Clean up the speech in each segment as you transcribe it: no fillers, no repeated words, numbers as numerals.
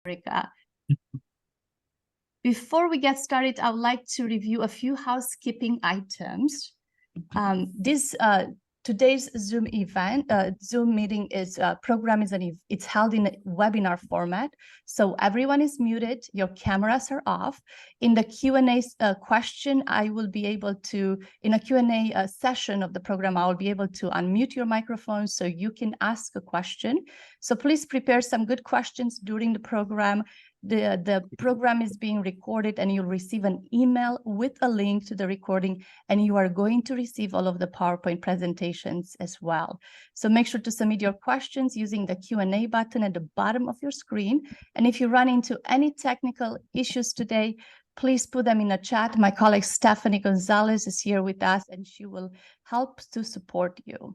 America. Before we get started, I would like to review a few housekeeping items. Today's Zoom meeting it's held in a webinar format. So everyone is muted, your cameras are off. In the Q&A question, in a Q&A session of the program, I will be able to unmute your microphone so you can ask a question. So please prepare some good questions during the program. The program is being recorded and you'll receive an email with a link to the recording, and you are going to receive all of the PowerPoint presentations as well. So make sure to submit your questions using the Q&A button at the bottom of your screen. And if you run into any technical issues today, please put them in the chat. My colleague Stephanie Gonzalez is here with us and she will help to support you.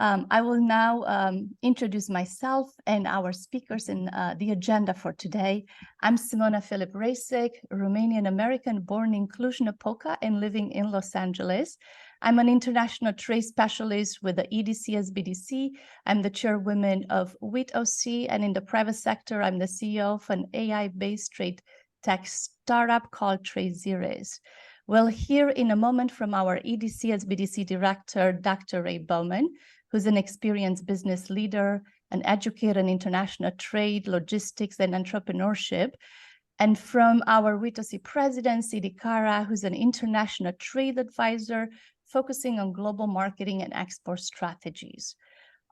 I will now introduce myself and our speakers in the agenda for today. I'm Simona Filip-Rasic, Romanian-American, born in Cluj-Napoca and living in Los Angeles. I'm an international trade specialist with the EDC SBDC. I'm the chairwoman of WITOC, and in the private sector, I'm the CEO of an AI-based trade tech startup called TradeZeres. We'll hear in a moment from our EDC SBDC director, Dr. Ray Bowman, who's an experienced business leader, an educator in international trade, logistics, and entrepreneurship. And from our WITOC president, Sidi Kara, who's an international trade advisor, focusing on global marketing and export strategies.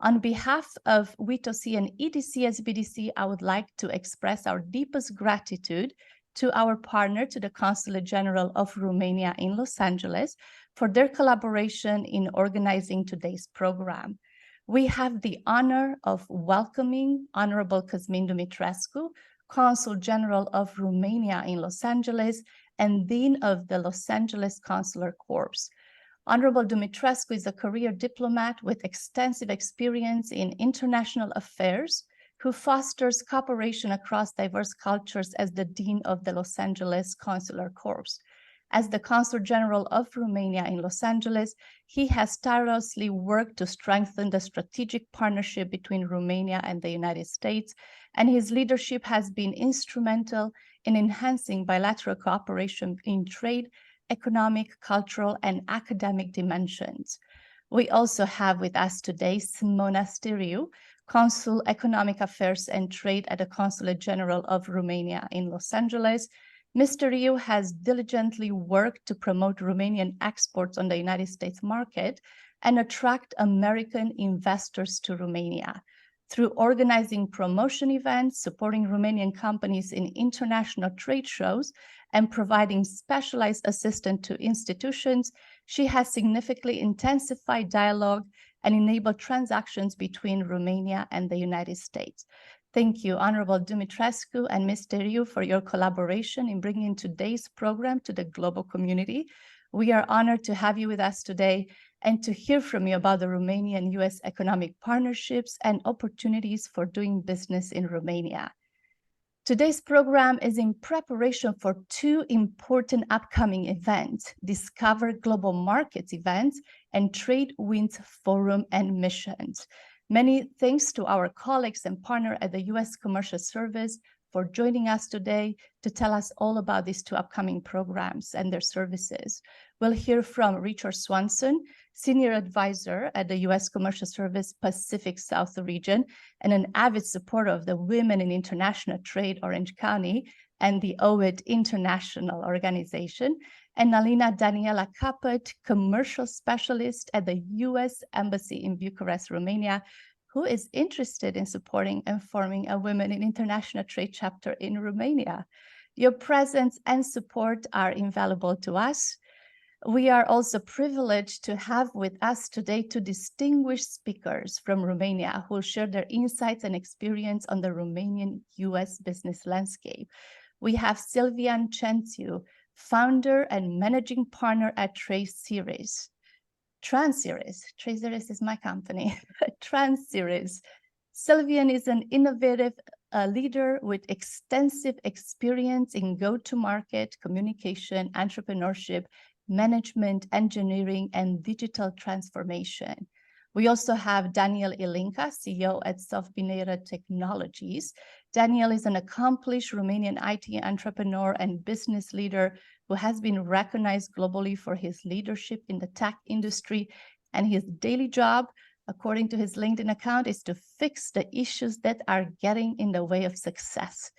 On behalf of WITOC and EDC SBDC, I would like to express our deepest gratitude to our partner, to the Consulate General of Romania in Los Angeles, for their collaboration in organizing today's program. We have the honor of welcoming Honorable Cosmin Dumitrescu, Consul General of Romania in Los Angeles and Dean of the Los Angeles Consular Corps. Honorable Dumitrescu is a career diplomat with extensive experience in international affairs, who fosters cooperation across diverse cultures as the Dean of the Los Angeles Consular Corps. As the Consul General of Romania in Los Angeles, he has tirelessly worked to strengthen the strategic partnership between Romania and the United States, and his leadership has been instrumental in enhancing bilateral cooperation in trade, economic, cultural, and academic dimensions. We also have with us today Simona Stiriu, Consul Economic Affairs and Trade at the Consulate General of Romania in Los Angeles. Mr. Riu has diligently worked to promote Romanian exports on the United States market and attract American investors to Romania. Through organizing promotion events, supporting Romanian companies in international trade shows, and providing specialized assistance to institutions, she has significantly intensified dialogue and enabled transactions between Romania and the United States. Thank you, Honorable Dumitrescu and Mr. Riu, for your collaboration in bringing today's program to the global community. We are honored to have you with us today and to hear from you about the Romanian-US economic partnerships and opportunities for doing business in Romania. Today's program is in preparation for two important upcoming events: Discover Global Markets events and Trade Winds Forum and Missions. Many thanks to our colleagues and partner at the U.S. Commercial Service for joining us today to tell us all about these two upcoming programs and their services. We'll hear from Richard Swanson, Senior Advisor at the U.S. Commercial Service Pacific South region and an avid supporter of the Women in International Trade Orange County and the OIT International Organization, and Alina Daniela Caput, Commercial Specialist at the U.S. Embassy in Bucharest, Romania, who is interested in supporting and forming a Women in International Trade chapter in Romania. Your presence and support are invaluable to us. We are also privileged to have with us today two distinguished speakers from Romania who will share their insights and experience on the Romanian-US business landscape. We have Silvian Centiu, founder and managing partner at TradeZeres. TradeZeres is my company, TradeZeres. Silvian is an innovative leader with extensive experience in go-to-market, communication, entrepreneurship, management, engineering, and digital transformation. We also have Daniel Ilinca, CEO at Softbinator Technologies. Daniel is an accomplished Romanian IT entrepreneur and business leader who has been recognized globally for his leadership in the tech industry, and his daily job, according to his LinkedIn account, is to fix the issues that are getting in the way of success.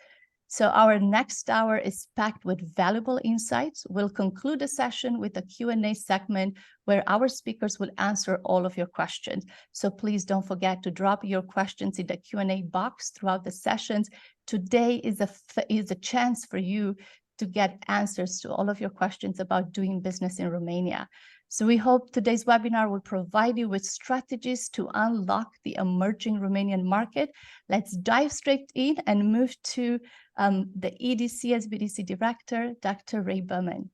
So our next hour is packed with valuable insights. We'll conclude the session with a Q&A segment where our speakers will answer all of your questions. So please don't forget to drop your questions in the Q&A box throughout the sessions. Today is a chance for you to get answers to all of your questions about doing business in Romania. So we hope today's webinar will provide you with strategies to unlock the emerging Romanian market. Let's dive straight in and move to the EDC SBDC Director, Dr. Ray Bowman.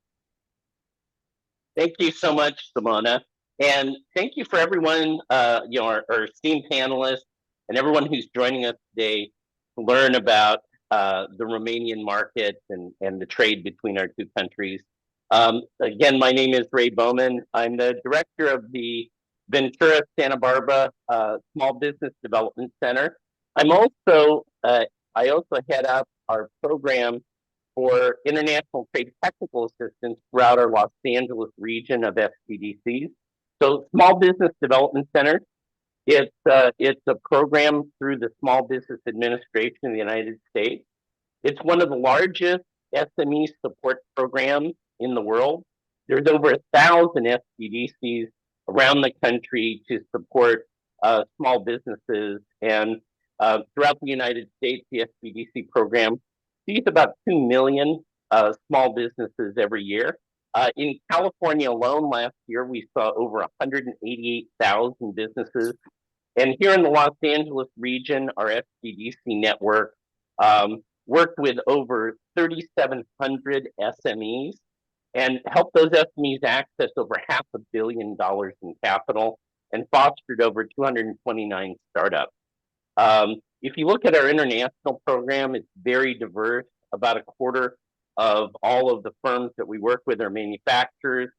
Thank you so much, Simona. And thank you for everyone, our esteemed panelists and everyone who's joining us today to learn about the Romanian market and the trade between our two countries. Again, my name is Ray Bowman. I'm the director of the Ventura Santa Barbara Small Business Development Center. I also head up our program for international trade technical assistance throughout our Los Angeles region of SBDCs. So Small Business Development Center, it's a program through the Small Business Administration of the United States. It's one of the largest SME support programs in the world. There's over 1,000 SBDCs around the country to support small businesses, and throughout the United States, the SBDC program sees about 2 million small businesses every year. In California alone, last year, we saw over 188,000 businesses. And here in the Los Angeles region, our SBDC network worked with over 3,700 SMEs and helped those SMEs access over $500 million in capital and fostered over 229 startups. If you look at our international program, it's very diverse. About a quarter of all of the firms that we work with are manufacturers,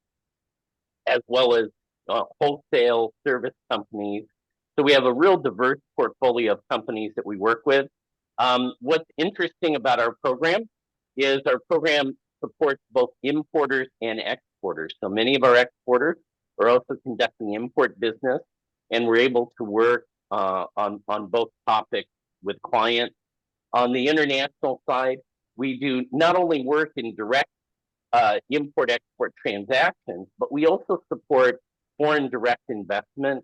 as well as wholesale service companies. So we have a real diverse portfolio of companies that we work with. What's interesting about our program is our program supports both importers and exporters. So many of our exporters are also conducting import business, and we're able to work on both topics with clients. On the international side, we do not only work in direct import-export transactions, but we also support foreign direct investment.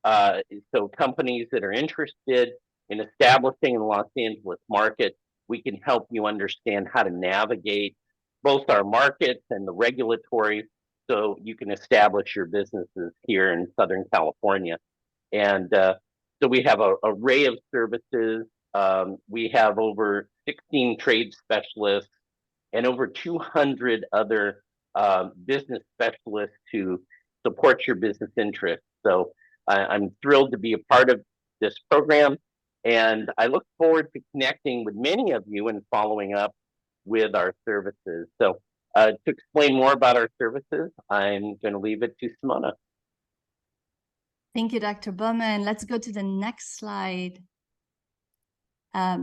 So companies that are interested in establishing in the Los Angeles market, we can help you understand how to navigate both our markets and the regulatory so you can establish your businesses here in Southern California. And so we have an array of services. We have over 16 trade specialists and over 200 other business specialists to support your business interests. So I'm thrilled to be a part of this program, and I look forward to connecting with many of you and following up with our services. So to explain more about our services, I'm going to leave it to Simona. Thank you, Dr. Bowman. Let's go to the next slide.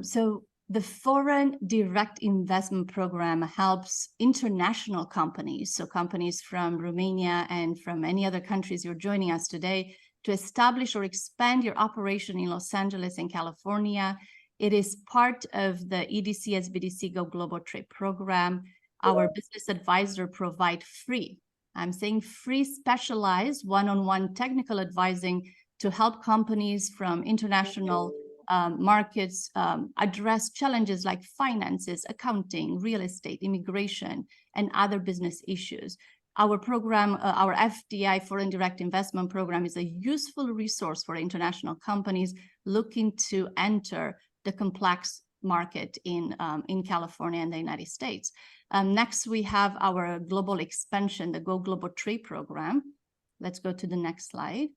So the Foreign Direct Investment Program helps international companies, so companies from Romania and from any other countries you're joining us today, to establish or expand your operation in Los Angeles and California. It is part of the EDC SBDC Go Global Trade Program. Our business advisor provide free, I'm saying free, specialized one-on-one technical advising to help companies from international markets address challenges like finances, accounting, real estate, immigration, and other business issues. Our program, our FDI, Foreign Direct Investment Program, is a useful resource for international companies looking to enter the complex market in California and the United States. Next, we have our global expansion, the Go Global Trade Program. Let's go to the next slide.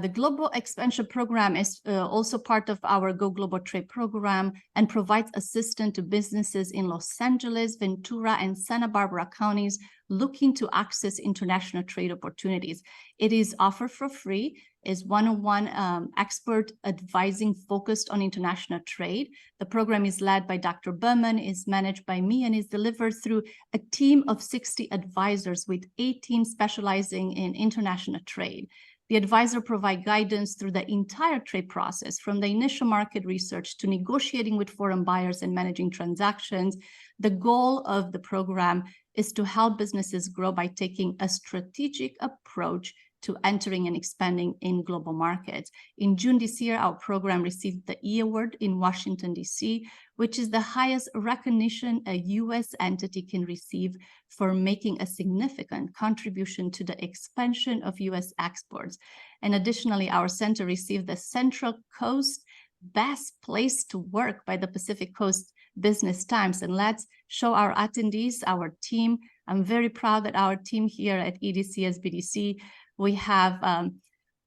The Global Expansion Program is also part of our Go Global Trade Program and provides assistance to businesses in Los Angeles, Ventura, and Santa Barbara counties looking to access international trade opportunities. It is offered for free. is one-on-one expert advising focused on international trade. The program is led by Dr. Berman, is managed by me, and is delivered through a team of 60 advisors with 18 specializing in international trade. The advisor provides guidance through the entire trade process, from the initial market research to negotiating with foreign buyers and managing transactions. The goal of the program is to help businesses grow by taking a strategic approach to entering and expanding in global markets. In June this year, our program received the E Award in Washington, D.C., which is the highest recognition a U.S. entity can receive for making a significant contribution to the expansion of U.S. exports. And additionally, our center received the Central Coast Best Place to Work by the Pacific Coast Business Times. And let's show our attendees, our team. I'm very proud that our team here at EDC SBDC, we have,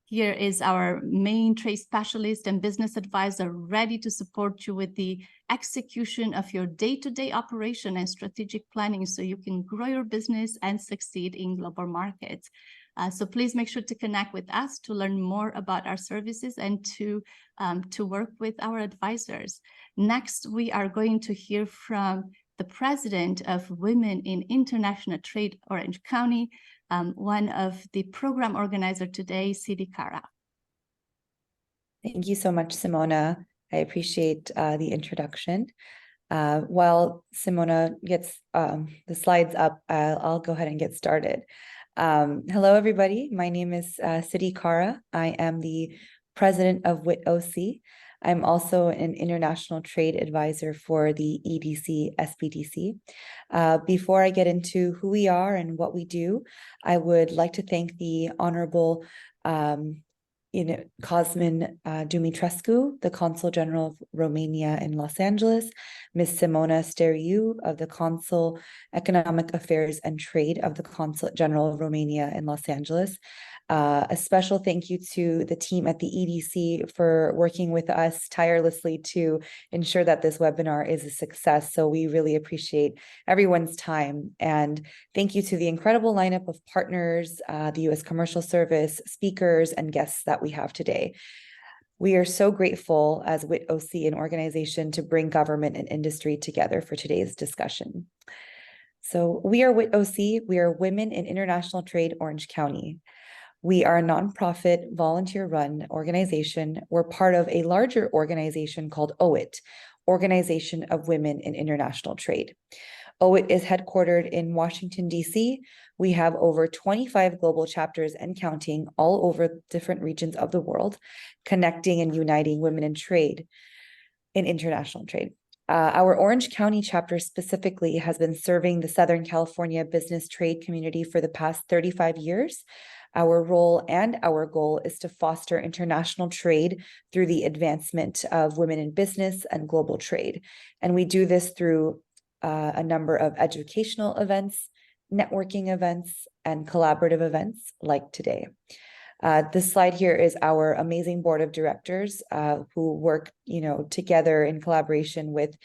here is our main trade specialist and business advisor ready to support you with the execution of your day-to-day operation and strategic planning so you can grow your business and succeed in global markets. So please make sure to connect with us to learn more about our services and to work with our advisors. Next, we are going to hear from the president of Women in International Trade, Orange County, one of the program organizer today, Sidi Kara. Thank you so much, Simona. I appreciate the introduction. While Simona gets the slides up, I'll go ahead and get started. Hello, everybody. My name is Sidi Kara. I am the president of WITOC. I'm also an international trade advisor for the EDC SBDC. Before I get into who we are and what we do, I would like to thank the Honorable Cosmin Dumitrescu, the Consul General of Romania in Los Angeles, Ms. Simona Steriu of the Consul Economic Affairs and Trade of the Consulate General of Romania in Los Angeles. A special thank you to the team at the EDC for working with us tirelessly to ensure that this webinar is a success. So we really appreciate everyone's time. And thank you to the incredible lineup of partners, the U.S. Commercial Service, speakers, and guests that we have today. We are so grateful as WITOC, an organization, to bring government and industry together for today's discussion. So we are WITOC. We are Women in International Trade, Orange County. We are a nonprofit, volunteer-run organization. We're part of a larger organization called OWIT, Organization of Women in International Trade. OWIT is headquartered in Washington, D.C. We have over 25 global chapters and counting all over different regions of the world, connecting and uniting women in trade, in international trade. Our Orange County chapter specifically has been serving the Southern California business trade community for the past 35 years. Our role and our goal is to foster international trade through the advancement of women in business and global trade. And we do this through a number of educational events, networking events, and collaborative events like today. This slide here is our amazing board of directors who work, together in collaboration with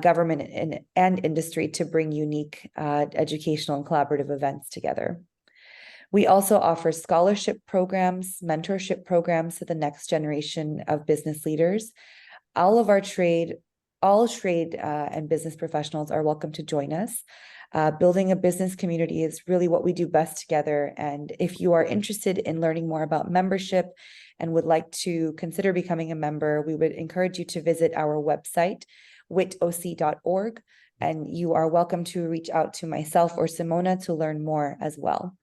government and industry to bring unique educational and collaborative events together. We also offer scholarship programs, mentorship programs to the next generation of business leaders. All trade and business professionals are welcome to join us. Building a business community is really what we do best together. And if you are interested in learning more about membership and would like to consider becoming a member, we would encourage you to visit our website, witoc.org, and you are welcome to reach out to myself or Simona to learn more as well.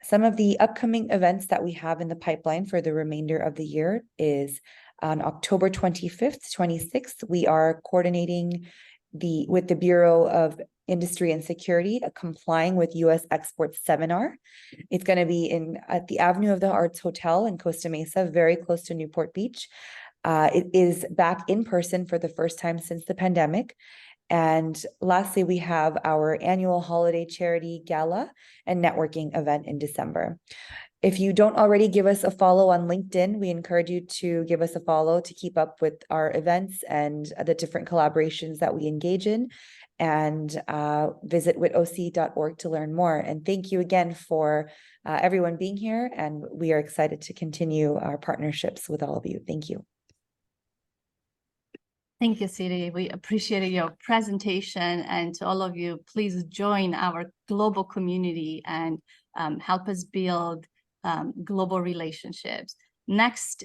Some of the upcoming events that we have in the pipeline for the remainder of the year is on October 25th, 26th, we are coordinating with the Bureau of Industry and Security, complying with U.S. exports seminar. It's going to be at the Avenue of the Arts Hotel in Costa Mesa, very close to Newport Beach. It is back in person for the first time since the pandemic. And lastly, we have our annual holiday charity gala and networking event in December. If you don't already give us a follow on LinkedIn, we encourage you to give us a follow to keep up with our events and the different collaborations that we engage in. And visit witoc.org to learn more. And thank you again for everyone being here. And we are excited to continue our partnerships with all of you. Thank you. Thank you, Siri. We appreciate your presentation, and to all of you, please join our global community and help us build global relationships. Next,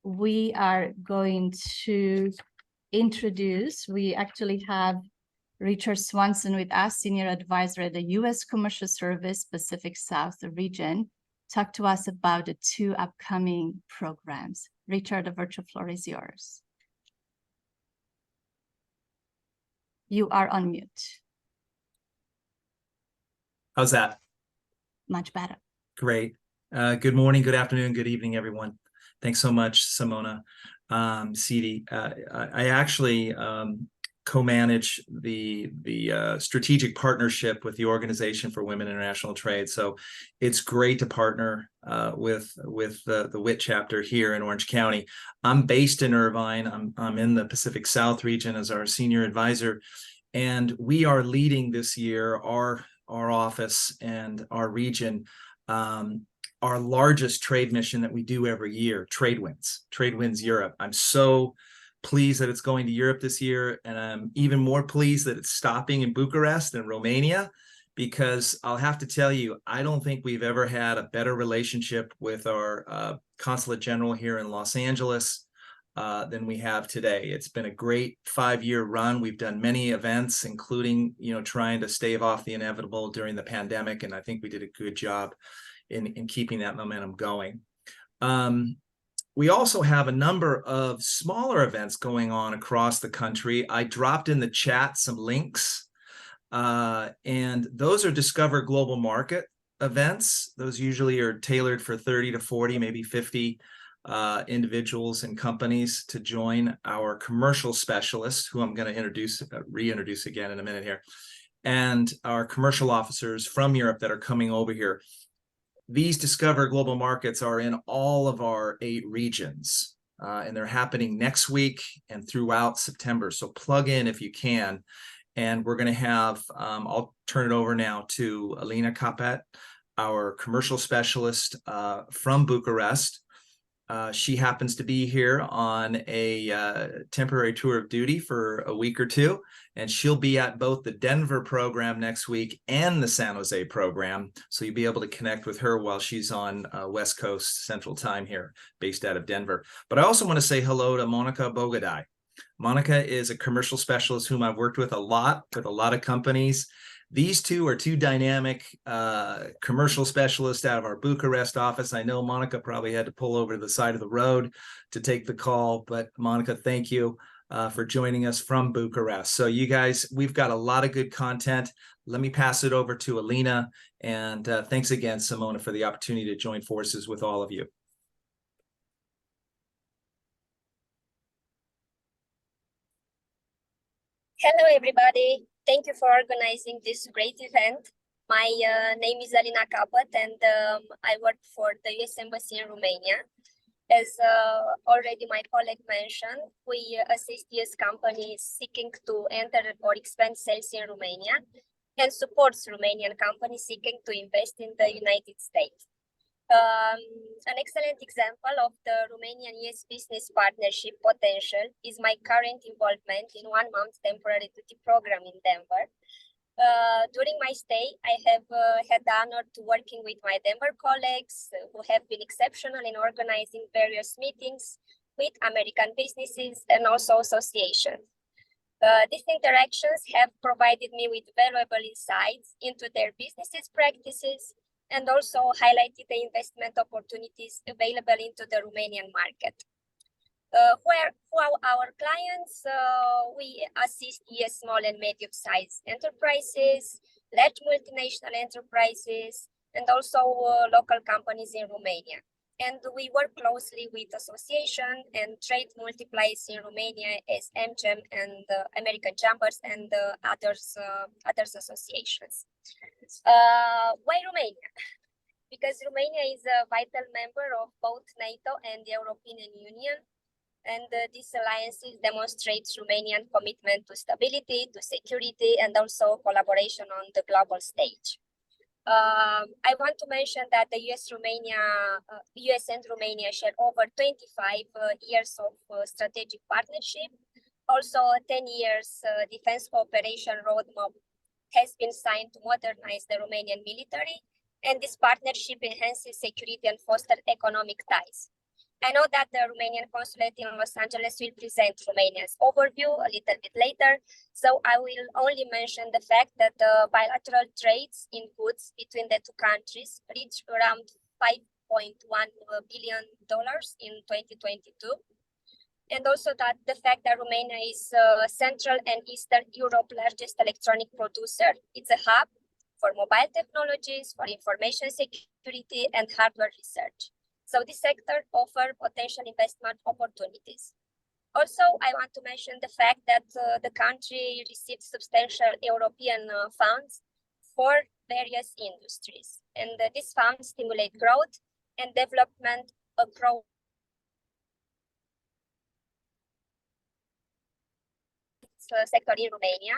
we are going to introduce, we actually have Richard Swanson with us, Senior Advisor at the U.S. Commercial Service Pacific South region, talk to us about the 2 upcoming programs. Richard, the virtual floor is yours. You are on mute. How's that? Much better. Great. Good morning, good afternoon, good evening, everyone. Thanks so much, Simona. Sidi, I actually co-manage the strategic partnership with the Organization for Women International Trade. So it's great to partner with the WIT chapter here in Orange County. I'm based in Irvine. I'm in the Pacific South region as our senior advisor, and we are leading this year our office and our region, our largest trade mission that we do every year, Trade Winds Europe. I'm so pleased that it's going to Europe this year, and I'm even more pleased that it's stopping in Bucharest and Romania, because I'll have to tell you, I don't think we've ever had a better relationship with our Consulate General here in Los Angeles than we have today. It's been a great 5-year run. We've done many events, including, trying to stave off the inevitable during the pandemic, and I think we did a good job in keeping that momentum going. We also have a number of smaller events going on across the country. I dropped in the chat some links, and those are Discover Global Market events. Those usually are tailored for 30 to 40, maybe 50 individuals and companies to join our commercial specialists, who I'm going to reintroduce again in a minute here, and our commercial officers from Europe that are coming over here. These Discover Global Markets are in all of our 8 regions, and they're happening next week and throughout September. So plug in if you can. And we're going to have, I'll turn it over now to Alina Capet, our commercial specialist from Bucharest. She happens to be here on a temporary tour of duty for a week or 2, and she'll be at both the Denver program next week and the San Jose program. So you'll be able to connect with her while she's on West Coast Central Time here, based out of Denver. But I also want to say hello to Monica Bogadai. Monica is a commercial specialist whom I've worked with a lot of companies. These two are 2 dynamic commercial specialists out of our Bucharest office. I know Monica probably had to pull over to the side of the road to take the call, but Monica, thank you for joining us from Bucharest. So you guys, we've got a lot of good content. Let me pass it over to Alina, and thanks again, Simona, for the opportunity to join forces with all of you. Hello, everybody. Thank you for organizing this great event. My name is Alina Capet, and I work for the U.S. Embassy in Romania. As already my colleague mentioned, we assist U.S. companies seeking to enter or expand sales in Romania, and supports Romanian companies seeking to invest in the United States. An excellent example of the Romanian-US business partnership potential is my current involvement in 1-month temporary duty program in Denver. During my stay, I have had the honor to working with my Denver colleagues who have been exceptional in organizing various meetings with American businesses and also associations. These interactions have provided me with valuable insights into their businesses' practices, and also highlighted the investment opportunities available into the Romanian market. For our clients, we assist US small and medium-sized enterprises, large multinational enterprises, and also local companies in Romania. And we work closely with association and trade multipliers in Romania as AmCham and American Chambers and others associations. Why Romania? because Romania is a vital member of both NATO and the European Union. And these alliances demonstrate Romanian commitment to stability, to security, and also collaboration on the global stage. I want to mention that the US and Romania share over 25 years of strategic partnership. Also, a 10 years defense cooperation roadmap has been signed to modernize the Romanian military, and this partnership enhances security and fosters economic ties. I know that the Romanian Consulate in Los Angeles will present Romania's overview a little bit later, so I will only mention the fact that the bilateral trades in goods between the two countries reached around $5.1 billion in 2022. And also that the fact that Romania is Central and Eastern Europe's largest electronic producer. It's a hub for mobile technologies, for information security, and hardware research. So this sector offers potential investment opportunities. Also, I want to mention the fact that the country received substantial European funds for various industries. And these funds stimulate growth and development across sector in Romania.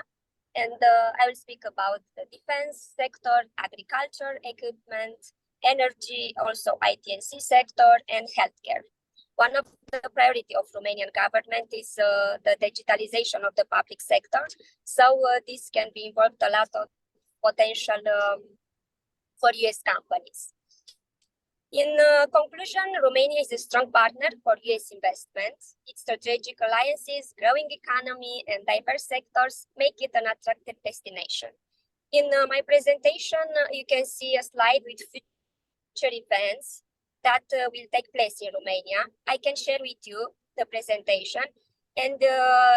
And I will speak about the defense sector, agriculture, equipment, energy, also ITNC sector, and healthcare. One of the priority of Romanian government is the digitalization of the public sector. So this can be involved a lot of potential for US companies. In conclusion, Romania is a strong partner for US investments. Its strategic alliances, growing economy, and diverse sectors make it an attractive destination. In my presentation, you can see a slide with future events that will take place in Romania. I can share with you the presentation, and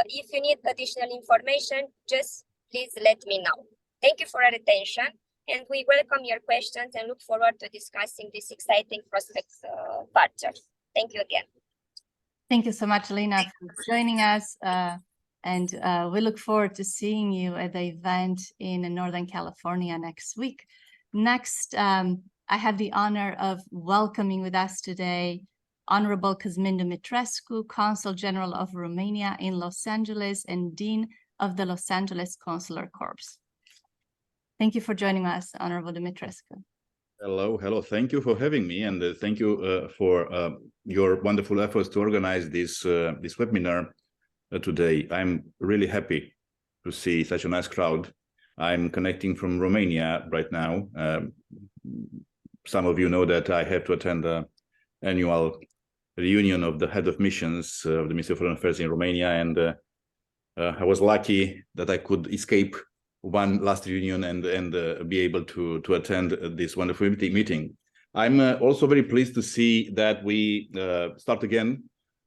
if you need additional information, just please let me know. Thank you for your attention, and we welcome your questions and look forward to discussing these exciting prospects further. Thank you again. Thank you so much, Lina, for joining us. And we look forward to seeing you at the event in Northern California next week. Next, I have the honor of welcoming with us today Honorable Cosmin Dumitrescu, Consul General of Romania in Los Angeles and Dean of the Los Angeles Consular Corps. Thank you for joining us, Honorable Dumitrescu. Hello, hello. Thank you for having me, and thank you for your wonderful efforts to organize this webinar today. I'm really happy to see such a nice crowd. I'm connecting from Romania right now. Some of you know that I have to attend the annual reunion of the head of missions of the Ministry of Foreign Affairs in Romania, and I was lucky that I could escape one last reunion and be able to attend this wonderful meeting. I'm also very pleased to see that we start again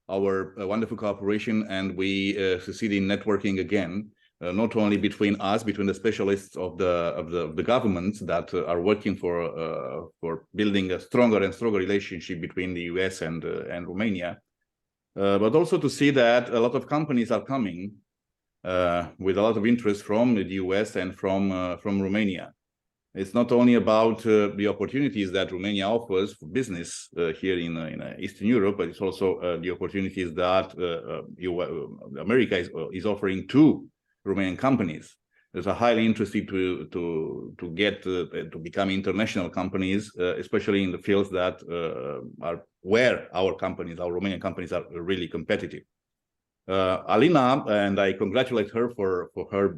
our wonderful cooperation, and we succeed in networking again. Not only between us, between the specialists of the governments that are working for building a stronger and stronger relationship between the US and Romania, but also to see that a lot of companies are coming with a lot of interest from the US and from Romania. It's not only about the opportunities that Romania offers for business here in Eastern Europe, but it's also the opportunities that America is offering to Romanian companies. There's a highly interested to become international companies, especially in the fields that are where our Romanian companies are really competitive. Alina, and I congratulate her for her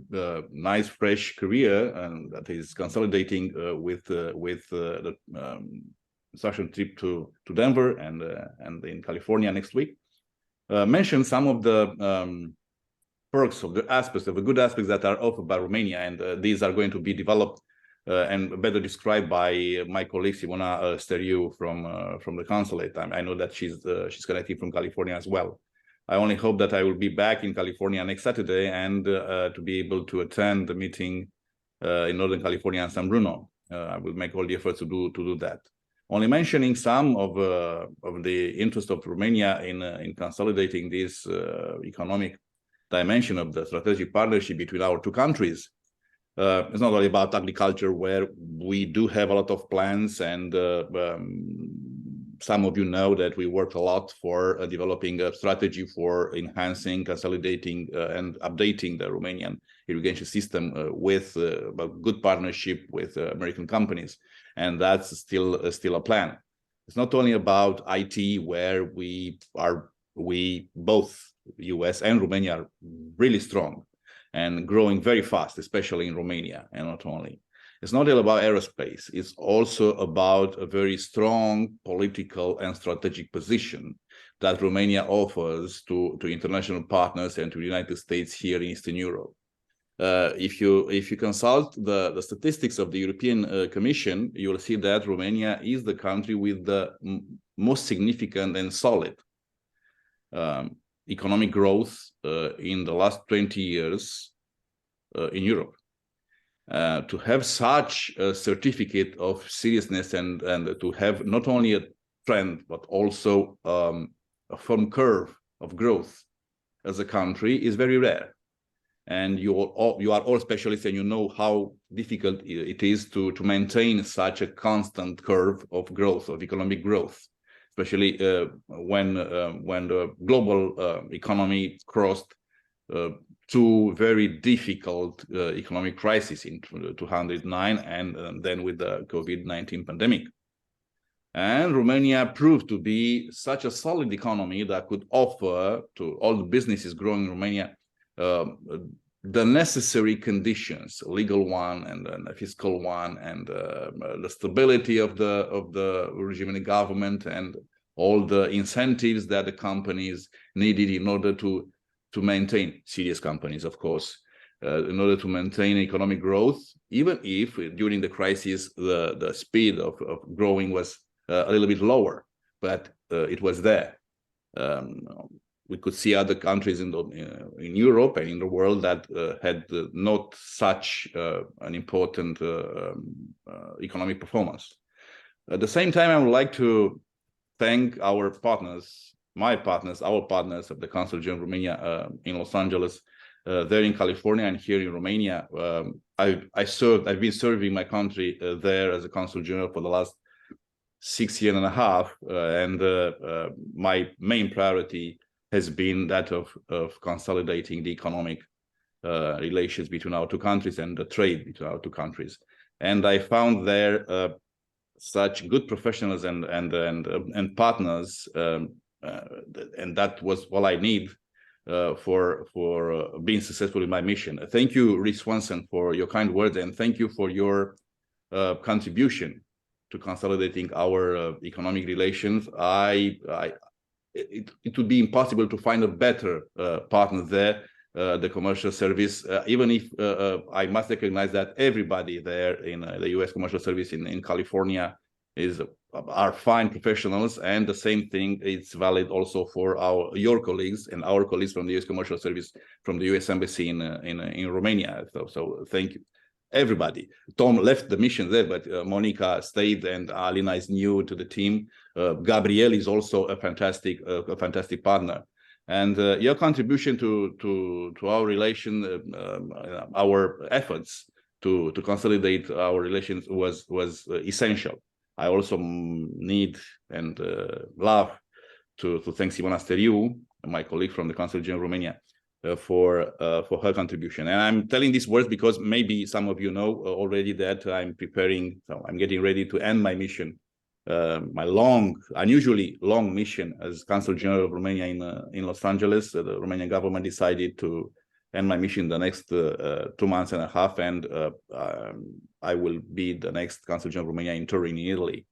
nice fresh career, and that is consolidating with the session trip to Denver and in California next week. Mentioned some of the perks of the good aspects that are offered by Romania, and these are going to be developed and better described by my colleague Simona Steriu from the consulate. I know that she's connected from California as well. I only hope that I will be back in California next Saturday and to be able to attend the meeting in Northern California and San Bruno. I will make all the efforts to do that. Only mentioning some of the interest of Romania in consolidating this economic dimension of the strategic partnership between our two countries. It's not only about agriculture, where we do have a lot of plans, and some of you know that we work a lot for developing a strategy for enhancing, consolidating, and updating the Romanian irrigation system with a good partnership with American companies, and that's still a plan. It's not only about IT, where we both US and Romania are really strong and growing very fast, especially in Romania, and not only. It's not all about aerospace. It's also about a very strong political and strategic position that Romania offers to international partners and to the United States here in Eastern Europe. If you consult the statistics of the European Commission, you will see that Romania is the country with the most significant and solid economic growth in the last 20 years in Europe. To have such a certificate of seriousness and to have not only a trend, but also a firm curve of growth as a country is very rare. And you are all specialists, and you know how difficult it is to maintain such a constant curve of growth, of economic growth, especially when the global economy crossed two very difficult economic crises in 2009 and then with the COVID-19 pandemic. And Romania proved to be such a solid economy that could offer to all the businesses growing in Romania the necessary conditions, legal one and a fiscal one, and the stability of the regime and the government, and all the incentives that the companies needed in order to maintain, serious companies, of course, in order to maintain economic growth, even if during the crisis the speed of growing was a little bit lower, but it was there. We could see other countries in Europe and in the world that had not such an important economic performance. At the same time, I would like to thank our partners, our partners of the Consulate General of Romania in Los Angeles, there in California and here in Romania. I've been serving my country there as a Consul General for the last 6 years and a half, and my main priority has been that of consolidating the economic relations between our two countries and the trade between our two countries. And I found there such good professionals and partners, and that was all I need for being successful in my mission. Thank you, Rhys Swanson, for your kind words, and thank you for your contribution to consolidating our economic relations. It would be impossible to find a better partner there, the commercial service, even if I must recognize that everybody there in the US commercial service in California are fine professionals, and the same thing is valid also for your colleagues and our colleagues from the US commercial service from the US embassy in Romania. So thank you, everybody. Tom left the mission there, but Monica stayed, and Alina is new to the team. Gabriel is also a fantastic partner, and your contribution to our relation, our efforts to consolidate our relations was essential. I also need and love to thank Simona Steriu, my colleague from the Consulate General of Romania, for her contribution. And I'm telling these words because maybe some of you know already that I'm getting ready to end my mission, my unusually long mission as Consul General of Romania in Los Angeles. The Romanian government decided to end my mission the next 2 months and a half, and I will be the next Consul General of Romania in Turin, in Italy,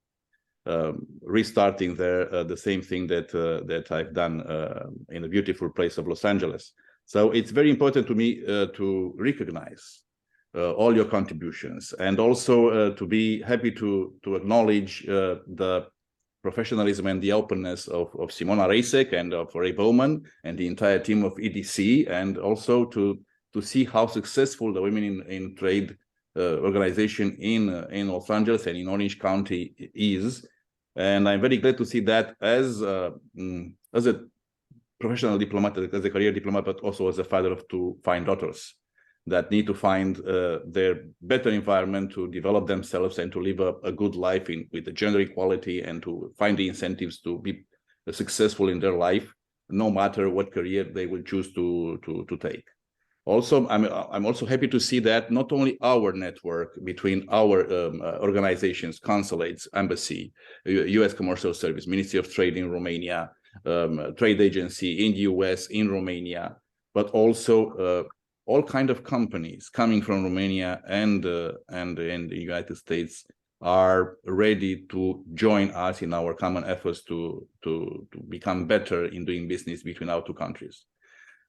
restarting there the same thing that I've done in the beautiful place of Los Angeles. So it's very important to me to recognize all your contributions, and also to be happy to acknowledge the professionalism and the openness of Simona Racek and of Ray Bowman and the entire team of EDC, and also to see how successful the Women in Trade organization in Los Angeles and in Orange County is. And I'm very glad to see that as a professional diplomat, as a career diplomat, but also as a father of 2 fine daughters. that need to find their better environment to develop themselves and to live a good life with the gender equality, and to find the incentives to be successful in their life, no matter what career they will choose to take. Also, I'm also happy to see that not only our network between our organizations, consulates, embassy, U.S. Commercial Service, Ministry of Trade in Romania, trade agency in the U.S., in Romania, but also all kind of companies coming from Romania and in the United States are ready to join us in our common efforts to become better in doing business between our two countries.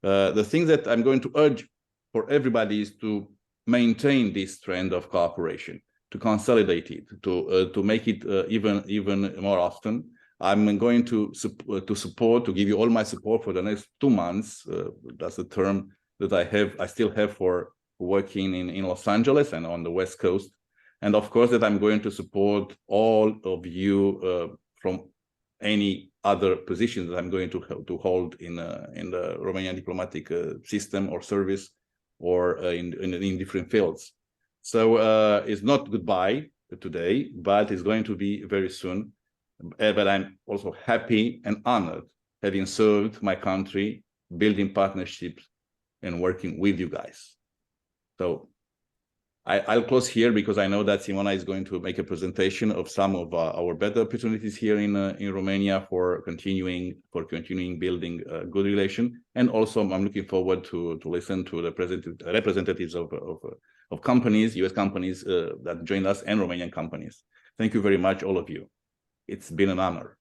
The thing that I'm going to urge for everybody is to maintain this trend of cooperation, to consolidate it, to make it even more often. I'm going to give you all my support for the next 2 months. That's the term that I still have for working in Los Angeles and on the West Coast. And of course, that I'm going to support all of you from any other positions that I'm going to hold in the Romanian diplomatic system or service, or in different fields. So it's not goodbye today, but it's going to be very soon. But I'm also happy and honored having served my country, building partnerships and working with you guys. So I'll close here because I know that Simona is going to make a presentation of some of our better opportunities here in Romania for continuing building a good relation. And also, I'm looking forward to listen to the representatives of companies, U.S. companies that joined us, and Romanian companies. Thank you very much, all of you. It's been an honor.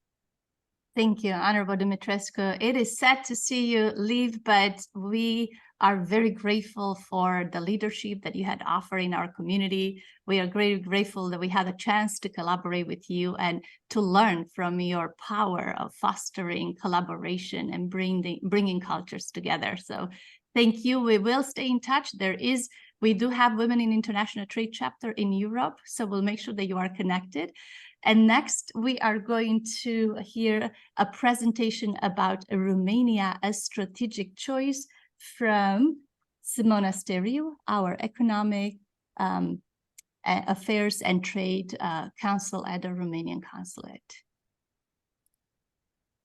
Thank you, Honorable Dumitrescu. It is sad to see you leave, but we are very grateful for the leadership that you had offered in our community. We are very grateful that we had a chance to collaborate with you and to learn from your power of fostering collaboration and bringing cultures together. So thank you. We will stay in touch. We do have Women in International Trade chapter in Europe, so we'll make sure that you are connected. And next, we are going to hear a presentation about Romania as strategic choice from Simona Steriu, our Economic Affairs and Trade Counsel at the Romanian Consulate.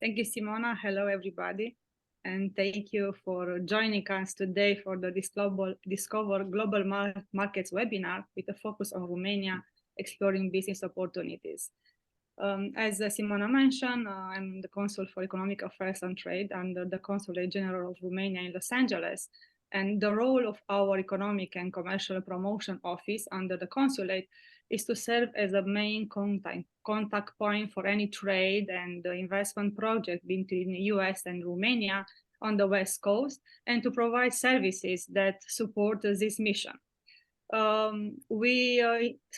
Thank you, Simona. Hello, everybody. And thank you for joining us today for the Discover Global Markets webinar with a focus on Romania, exploring business opportunities. As Simona mentioned, I'm the Consul for Economic Affairs and Trade under the Consulate General of Romania in Los Angeles. And the role of our Economic and Commercial Promotion Office under the Consulate is to serve as a main contact point for any trade and investment project between the US and Romania on the West Coast, and to provide services that support this mission. We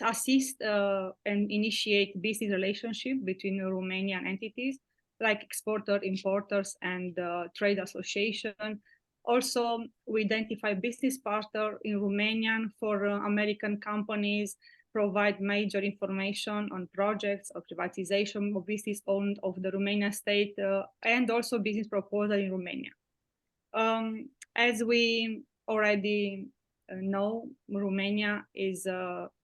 assist and initiate business relationship between Romanian entities like exporter, importers, and trade association. Also, we identify business partner in Romanian for American companies, provide major information on projects of privatization of business owned of the Romanian state, and also business proposal in Romania. As we already know, Romania is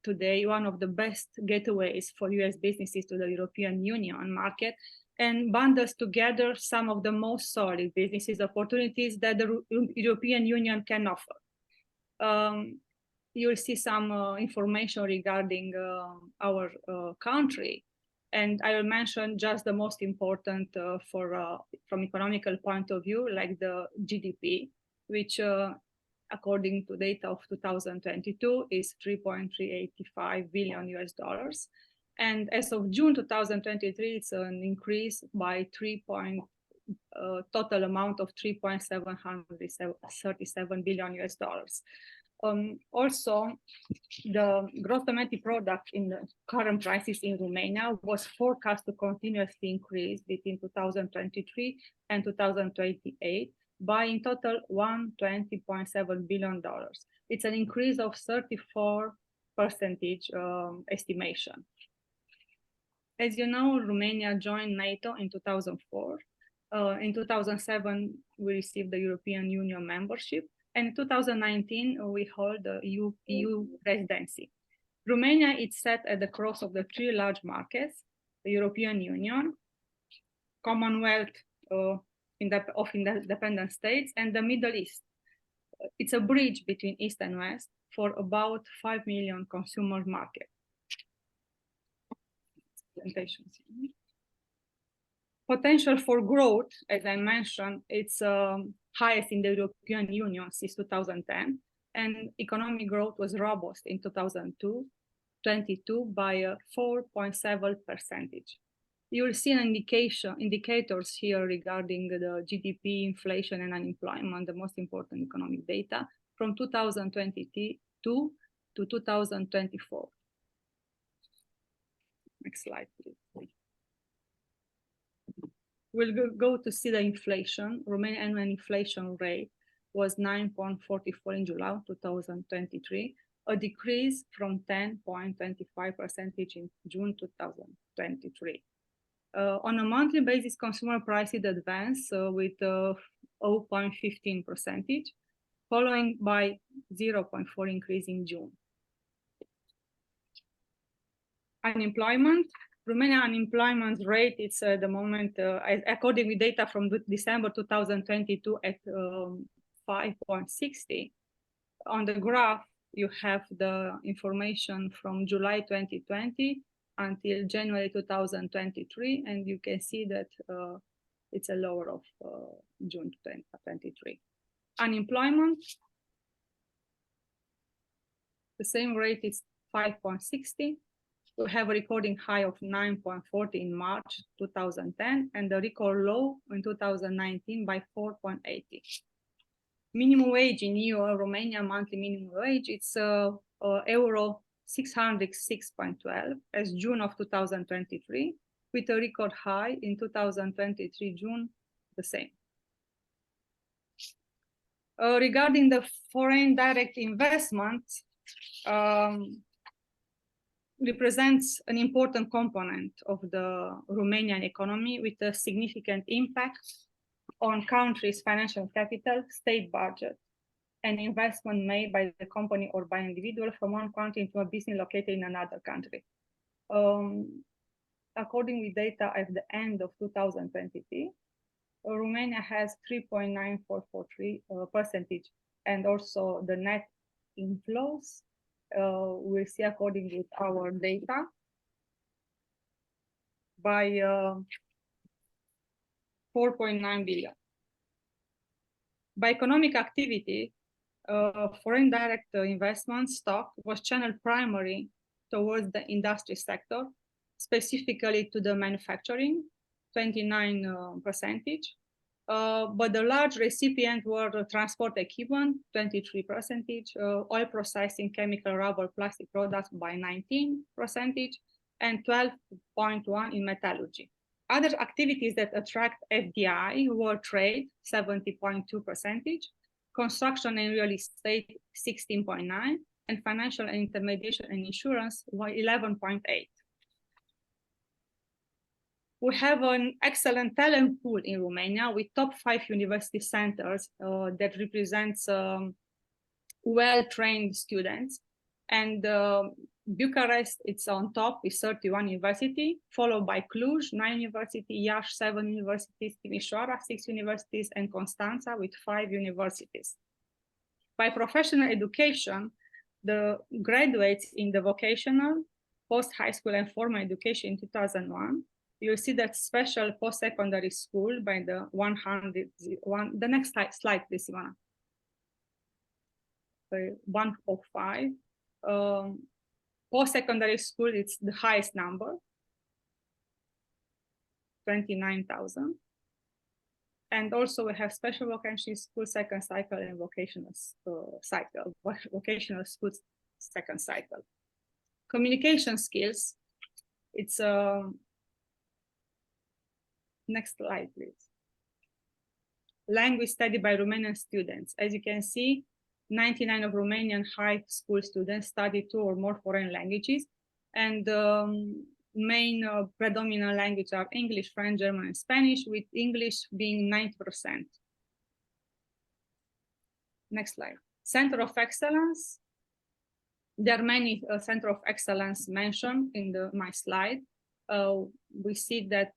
today one of the best gateways for US businesses to the European Union market, and bundles together some of the most solid businesses opportunities that the European Union can offer. You'll see some information regarding our country, and I will mention just the most important from economical point of view, like the GDP, which according to data of 2022 is $3.385 billion US. And as of June 2023, it's an increase by total amount of $3.737 billion US. Also, the gross domestic product in the current prices in Romania was forecast to continuously increase between 2023 and 2028 by in total $120.7 billion. It's an increase of 34% estimation. As you know, Romania joined NATO in 2004. In 2007, we received the European Union membership. And in 2019, we hold the EU presidency. Romania is set at the cross of the three large markets, the European Union, Commonwealth of independent states, and the Middle East. It's a bridge between East and West for about 5 million consumer market. Potential for growth, as I mentioned, it's highest in the European Union since 2010, and economic growth was robust in 2022 by 4.7%. You will see indicators here regarding the GDP, inflation, and unemployment, the most important economic data from 2022 to 2024. Next slide, please. We'll go to see the inflation. Romanian annual inflation rate was 9.44 in July 2023, a decrease from 10.25% in June 2023. On a monthly basis, consumer prices advanced with 0.15%, following by 0.4 increase in June. Unemployment. Romania unemployment rate is at the moment, according with data from December 2022, at 5.60. On the graph, you have the information from July 2020 until January 2023, and you can see that it's a lower of June 2023. Unemployment, the same rate is 5.60. We have a recording high of 9.40 in March 2010 and the record low in 2019 by 4.80. Minimum wage in EU, Romania monthly minimum wage, it's euro 606.12 as June of 2023, with a record high in 2023 June, the same. Regarding the foreign direct investment, represents an important component of the Romanian economy with a significant impact on country's financial capital, state budget, and investment made by the company or by individual from one country into a business located in another country. According with data at the end of 2023, Romania has 3.9443%, and also the net inflows we'll see according with our data by 4.9 billion. By economic activity, foreign direct investment stock was channeled primarily towards the industry sector, specifically to the manufacturing, 29%. But the large recipient were transport equipment, 23%, oil processing, chemical, rubber, plastic products by 19%, and 12.1% in metallurgy. Other activities that attract FDI were trade, 70.2%, construction and real estate, 16.9%, and financial and intermediation and insurance, 11.8%. We have an excellent talent pool in Romania with top 5 university centers that represents well-trained students. And Bucharest, it's on top with 31 universities, followed by Cluj, 9 universities, Iași, 7 universities, Timișoara, 6 universities, and Constanța with 5 universities. By professional education, the graduates in the vocational, post-high school and formal education in 2001, you'll see that special post-secondary school by the 101, the next slide, please, Ivana. 105. Post-secondary school, it's the highest number, 29,000. And also we have special vocational school second cycle and vocational cycle, vocational school second cycle. Communication skills, it's next slide, please. Language studied by Romanian students. As you can see, 99% of Romanian high school students study 2 or more foreign languages, and main predominant languages are English, French, German, and Spanish, with English being 90%. Next slide. Center of Excellence. There are many Center of Excellence mentioned in my slide. We see that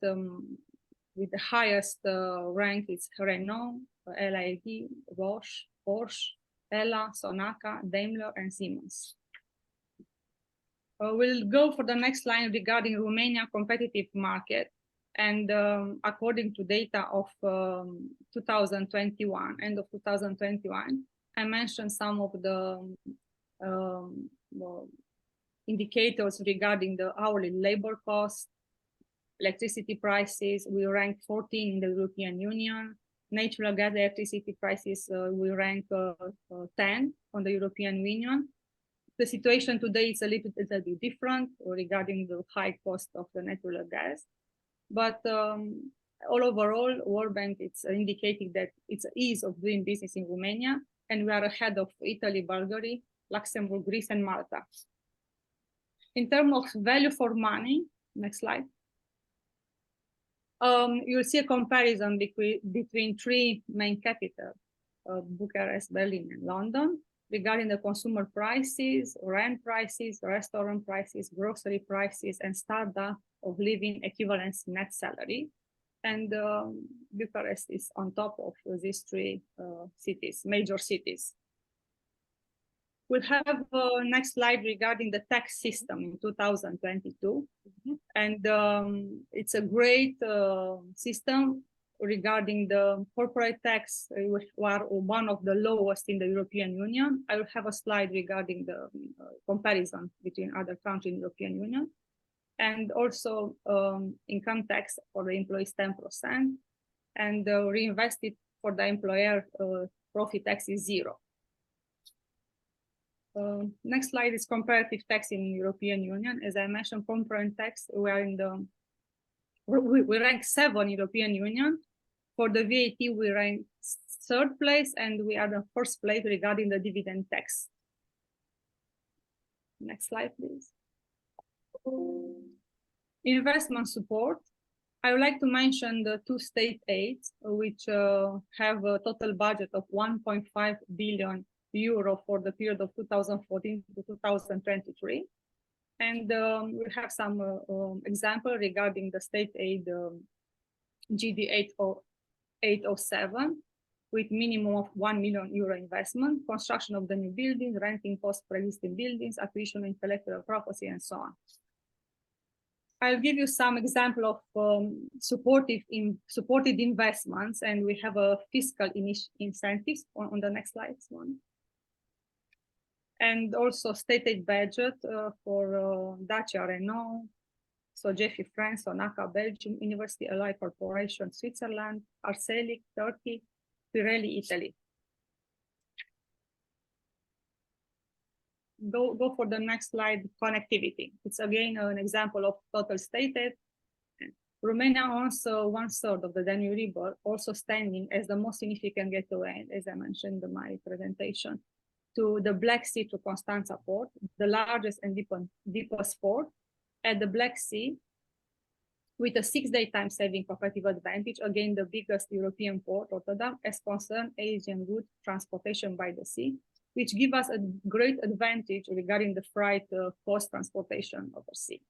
with the highest rank is Renault, LID, Roche, Porsche, Ella, Sonaca, Daimler, and Siemens. We'll go for the next line regarding Romania competitive market. And according to data of 2021, end of 2021, I mentioned some of the indicators regarding the hourly labor cost, electricity prices. We rank 14 in the European Union. Natural gas electricity prices, we rank 10 on the European Union. The situation today is a little bit different regarding the high cost of the natural gas. But all overall, World Bank it's indicating that it's ease of doing business in Romania, and we are ahead of Italy, Bulgaria, Luxembourg, Greece, and Malta. In terms of value for money, next slide. You'll see a comparison between three main capitals, Bucharest, Berlin, and London, regarding the consumer prices, rent prices, restaurant prices, grocery prices, and standard of living equivalence net salary. And Bucharest is on top of these three cities, major cities. We'll have next slide regarding the tax system in 2022. And it's a great system regarding the corporate tax, which are one of the lowest in the European Union. I will have a slide regarding the comparison between other countries in the European Union. And also income tax for the employees 10%, and reinvested for the employer profit tax is 0. Next slide is comparative tax in European Union. As I mentioned, corporate tax, we are in the, we rank 7 European Union. For the VAT, we rank 3rd place, and we are the 1st place regarding the dividend tax. Next slide, please. Investment support. I would like to mention the 2 state aids, which have a total budget of 1.5 billion euro for the period of 2014 to 2023. And we have some example regarding the state aid GD 807 with minimum of 1 million euro investment, construction of the new buildings, renting cost for existing buildings, acquisition of intellectual property, and so on. I'll give you some example of supported investments, and we have a fiscal incentives on the next slide. And also state aid budget for Dacia Renault, Sogefi France, Sonaca Belgium, University Ally Corporation Switzerland, Arcelic Turkey, Pirelli Italy. Go for the next slide, connectivity. It's again an example of total state aid. Romania owns 1/3 of the Danube River, also standing as the most significant gateway, as I mentioned in my presentation, to the Black Sea to Constanța port, the largest and deepest port at the Black Sea, with a 6-day time saving competitive advantage, again the biggest European port, Rotterdam, as concerned Asian goods transportation by the sea, which give us a great advantage regarding the freight cost transportation over sea.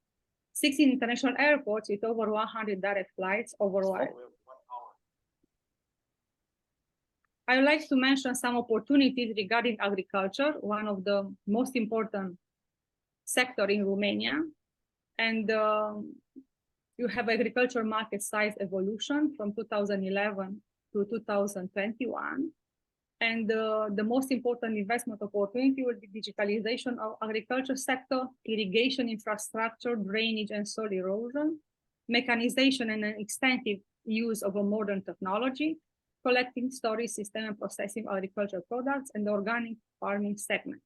16 international airports with over 100 direct flights overall. I would like to mention some opportunities regarding agriculture, one of the most important sector in Romania. And you have agriculture market size evolution from 2011 to 2021. And the most important investment opportunity will be digitalization of agriculture sector, irrigation infrastructure, drainage and soil erosion, mechanization and an extensive use of a modern technology, collecting, storage system and processing agricultural products, and the organic farming segment.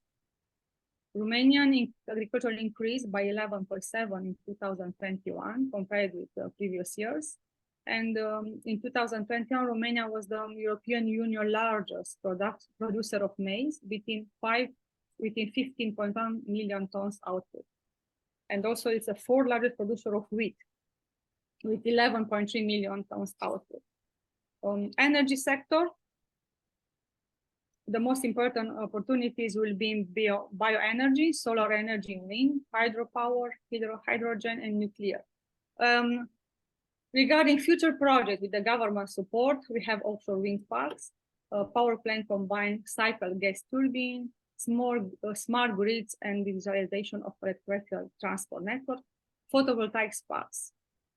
Romanian agriculture increased by 11.7% in 2021 compared with the previous years. And in 2021, Romania was the European Union largest producer of maize, within 15.1 million tons output. And also it's a 4th largest producer of wheat, with 11.3 million tons output. Energy sector, the most important opportunities will be in bioenergy, solar energy, wind, hydropower, hydrogen, and nuclear. Regarding future projects with the government support, we have offshore wind parks, power plant combined cycle gas turbine, smart grids and digitalization of electrical transport network, photovoltaic parks.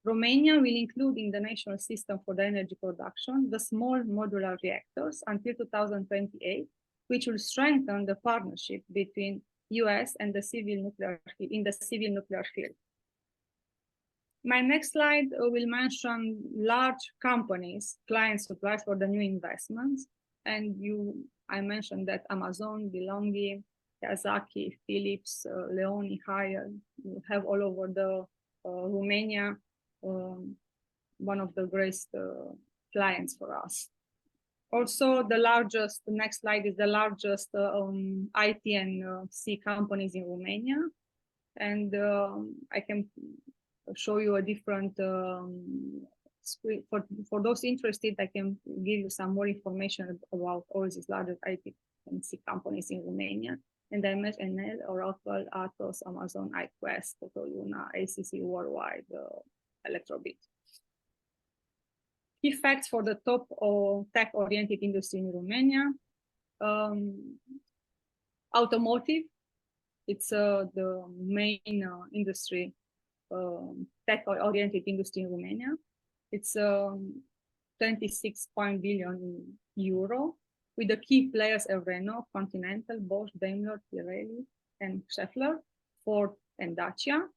Romania will include in the national system for the energy production the small modular reactors until 2028, which will strengthen the partnership between US and the civil nuclear field. My next slide will mention large companies, client suppliers for the new investments. And I mentioned that Amazon, Belongi, Kazaki, Philips, Leoni, Haier, you have all over the Romania, one of the greatest clients for us. Also, the next slide is the largest IT and C companies in Romania. And I can show you a different, for those interested, I can give you some more information about all these largest IT and C companies in Romania. And I mentioned Enel, Oracle, Atos, Amazon, iQuest, Totoluna, ACC Worldwide, Electrobit. Key facts for the top tech-oriented industry in Romania. Automotive, it's the main industry, tech-oriented industry in Romania. It's 26 billion euro, with the key players of Renault, Continental, Bosch, Daimler, Pirelli, and Schaeffler, Ford, and Dacia.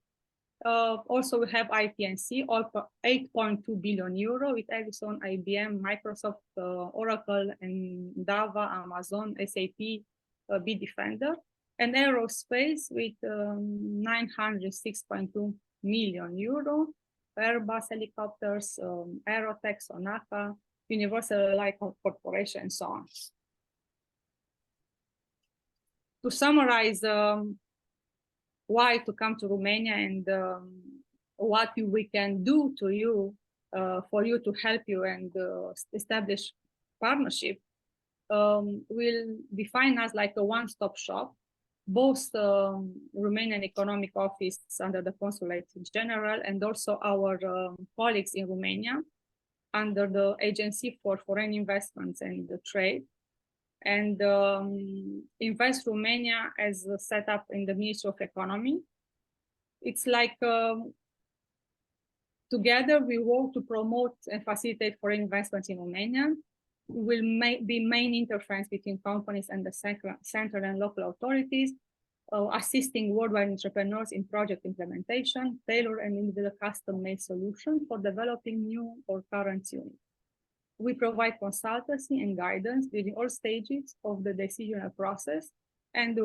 Also, we have IT&C, 8.2 billion euro with Ericsson, IBM, Microsoft, Oracle, and Dava, Amazon, SAP, Bitdefender, and aerospace with 906.2 million euro, Airbus helicopters, Aerotech, Sonata, Universal Light Corporation, and so on. To summarize why to come to Romania and what we can do to you for you to help you and establish partnership, will define us like a one-stop shop. Both Romanian Economic Office under the Consulate General and also our colleagues in Romania under the Agency for Foreign Investments and Trade, and Invest Romania as set up in the Ministry of Economy. It's like together we work to promote and facilitate foreign investments in Romania. Will be main interference between companies and the central and local authorities, assisting worldwide entrepreneurs in project implementation, tailor and individual custom-made solutions for developing new or current units. We provide consultancy and guidance during all stages of the decisional process, and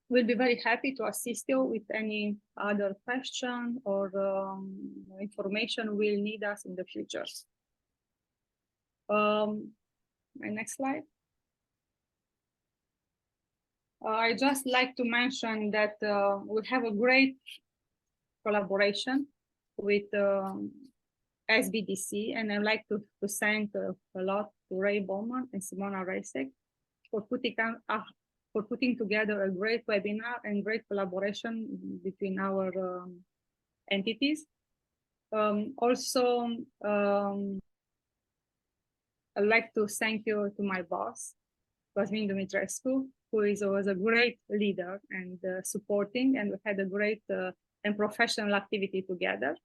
we'll be very happy to assist you with any other question or information we'll need us in the future. My next slide. I just like to mention that we have a great collaboration with SBDC, and I'd like to thank a lot to Ray Bowman and Simona Rasek for putting together a great webinar and great collaboration between our entities. Also, I'd like to thank you to my boss, Cosmin Dumitrescu, who was a great leader and supporting, and we had a great and professional activity together.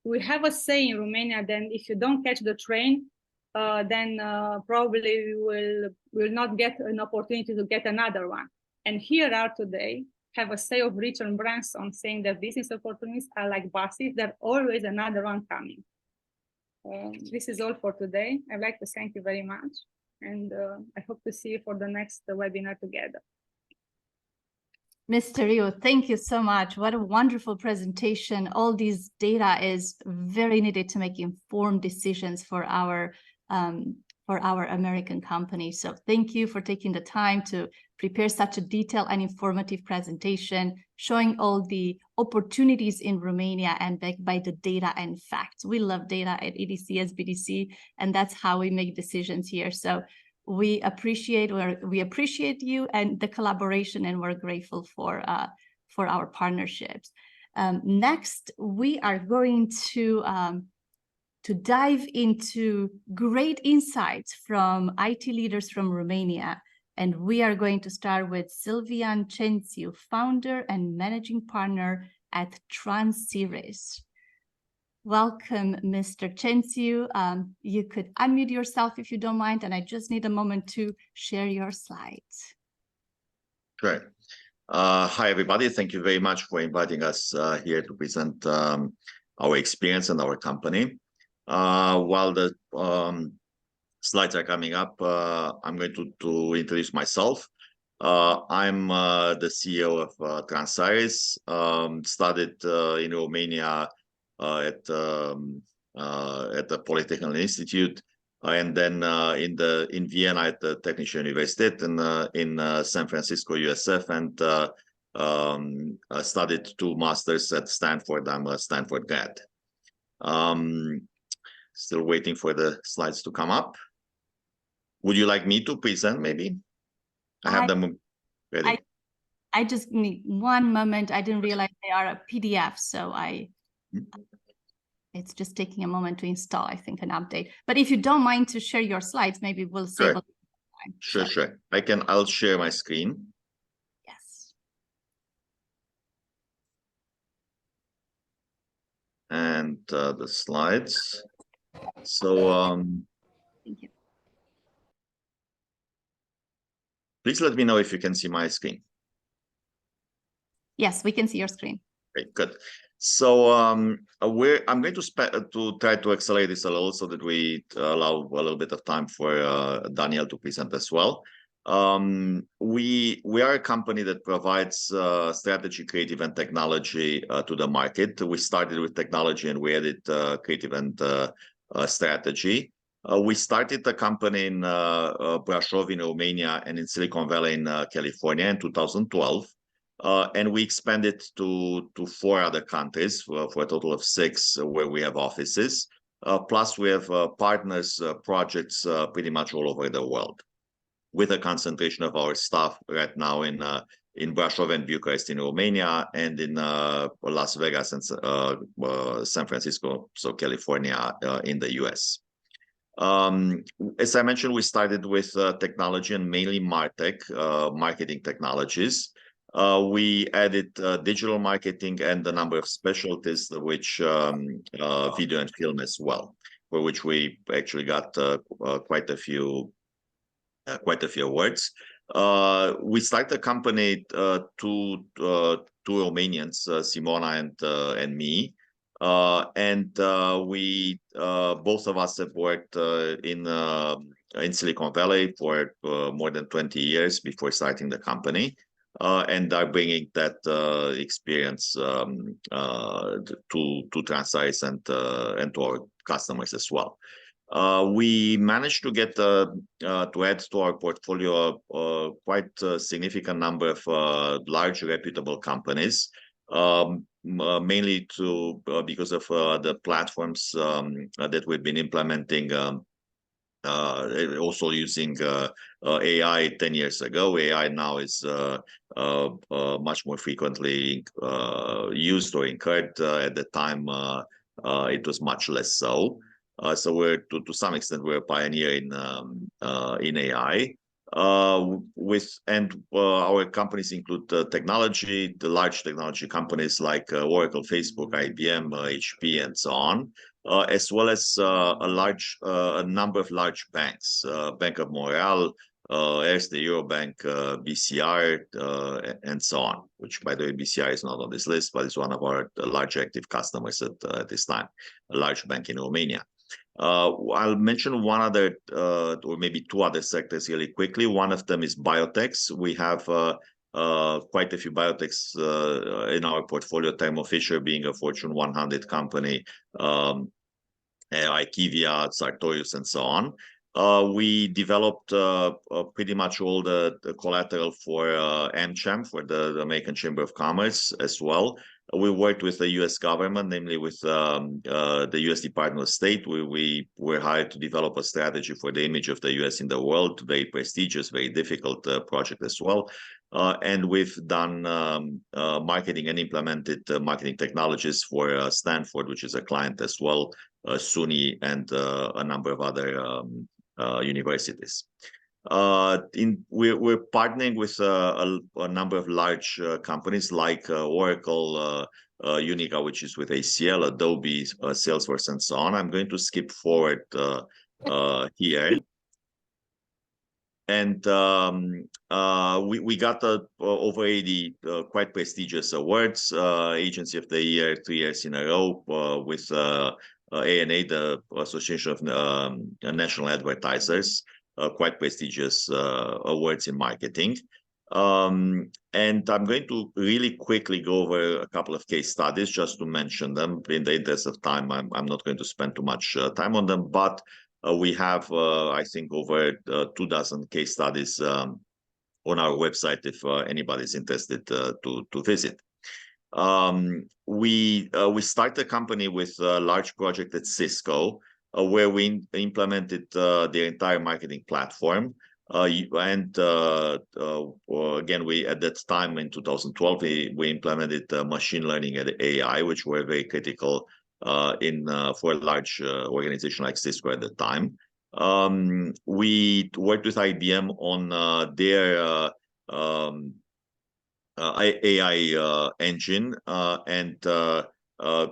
We have a say in Romania, then if you don't catch the train, then probably we will not get an opportunity to get another one. And here are today, have a say of Richard Branson saying that business opportunities are like buses, there's always another one coming. This is all for today. I'd like to thank you very much. And I hope to see you for the next webinar together. Mr. Rio, thank you so much. What a wonderful presentation. All these data is very needed to make informed decisions for our American companies. So thank you for taking the time to prepare such a detailed and informative presentation, showing all the opportunities in Romania and backed by the data and facts. We love data at EDC SBDC, and that's how we make decisions here. So We appreciate you and the collaboration, and we're grateful for our partnerships. Next, we are going to dive into great insights from IT leaders from Romania. And we are going to start with Silvian Cenciu, founder and managing partner at Transiris. Welcome, Mr. Cenciu. You could unmute yourself if you don't mind, and I just need a moment to share your slides. Great. Hi, everybody. Thank you very much for inviting us here to present our experience and our company. While the slides are coming up, I'm going to introduce myself. I'm the CEO of Transiris. Studied in Romania at the Polytechnic Institute, and then in Vienna at the Technische Universität, and in San Francisco, USF, and studied 2 masters at Stanford. I'm a Stanford grad. Still waiting for the slides to come up. Would you like me to present, maybe? I have them ready. I just need one moment. I didn't realize they are a PDF, so it's just taking a moment to install, I think, an update. But if you don't mind to share your slides, maybe we'll save a little time. Sure. I'll share my screen. Yes. And the slides. So Thank you. Please let me know if you can see my screen. Yes, we can see your screen. Okay, good. So I'm going to try to accelerate this a little so that we allow a little bit of time for Daniel to present as well. We are a company that provides strategy, creative, and technology to the market. We started with technology and we added creative and strategy. We started the company in Brașov in Romania and in Silicon Valley in California in 2012. And we expanded to 4 other countries for a total of 6 where we have offices. Plus we have partners, projects pretty much all over the world, with a concentration of our staff right now in Brașov and Bucharest in Romania, and in Las Vegas and San Francisco, so California in the US. As I mentioned, we started with technology and mainly MarTech, marketing technologies. We added digital marketing and a number of specialties, which video and film as well, for which we actually got quite a few awards. We started the company two Romanians, Simona and me, and we both of us have worked in Silicon Valley for more than 20 years before starting the company. And are bringing that experience to Transiris and to our customers as well. We managed to get to add to our portfolio quite a significant number of large reputable companies, mainly because of the platforms that we've been implementing. Also using AI 10 years ago. AI now is much more frequently used or incurred. At the time, it was much less so. So we're to some extent we're a pioneer in AI. Our companies include technology, the large technology companies like Oracle, Facebook, IBM, HP, and so on. As well as a number of large banks, Bank of Montreal, Erste Eurobank, BCR, and so on, which, by the way, BCR is not on this list, but it's one of our large active customers at this time, a large bank in Romania. I'll mention one other, or maybe 2 other sectors really quickly. One of them is biotechs. We have quite a few biotechs in our portfolio, Thermo Fisher being a Fortune 100 company, IQVIA, Sartorius, and so on. We developed pretty much all the collateral for AmCham, for the American Chamber of Commerce as well. We worked with the U.S. government, namely with the U.S. Department of State. We were hired to develop a strategy for the image of the U.S. in the world. Very prestigious, very difficult project as well. And we've done marketing and implemented marketing technologies for Stanford, which is a client as well, SUNY, and a number of other universities. We're partnering with a number of large companies like Oracle, Unica, which is with ACL, Adobe, Salesforce, and so on. I'm going to skip forward here. And we got over 80 quite prestigious awards, Agency of the Year 3 years in a row with ANA, the Association of National Advertisers, quite prestigious awards in marketing. And I'm going to really quickly go over a couple of case studies just to mention them. In the interest of time, I'm not going to spend too much time on them, but we have, I think, over 24 case studies on our website if anybody's interested to visit. We started a company with a large project at Cisco where we implemented the entire marketing platform. And again, we at that time in 2012, we implemented machine learning and AI, which were very critical for a large organization like Cisco at the time. We worked with IBM on their AI engine, and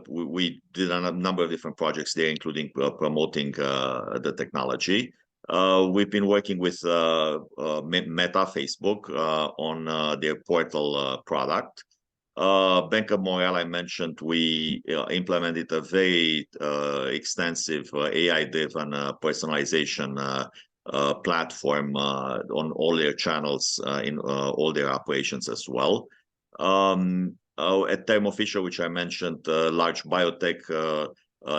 we did a number of different projects there, including promoting the technology. We've been working with Meta, Facebook, on their portal product. Bank of Montreal, I mentioned, we implemented a very extensive AI-driven personalization platform on all their channels in all their operations as well. At Thermo Fisher, which I mentioned, large biotech,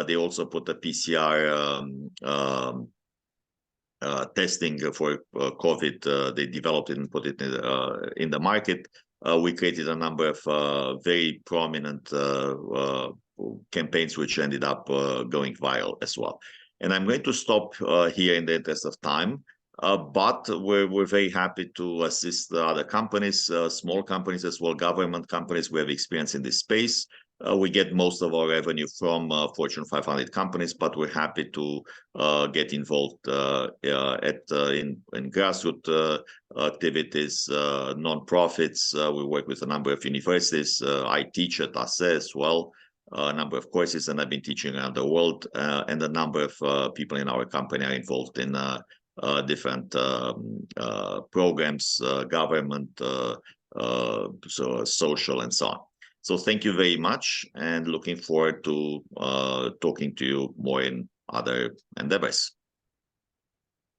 they also put a PCR testing for COVID. They developed it and put it in the market. We created a number of very prominent campaigns, which ended up going viral as well. And I'm going to stop here in the interest of time, but we're very happy to assist other companies, small companies as well, government companies who have experience in this space. We get most of our revenue from Fortune 500 companies, but we're happy to get involved in grassroots activities, non-profits. We work with a number of universities. I teach at ASE as well, a number of courses, and I've been teaching around the world. And a number of people in our company are involved in different programs, government, so social, and so on. So thank you very much, and looking forward to talking to you more in other endeavors.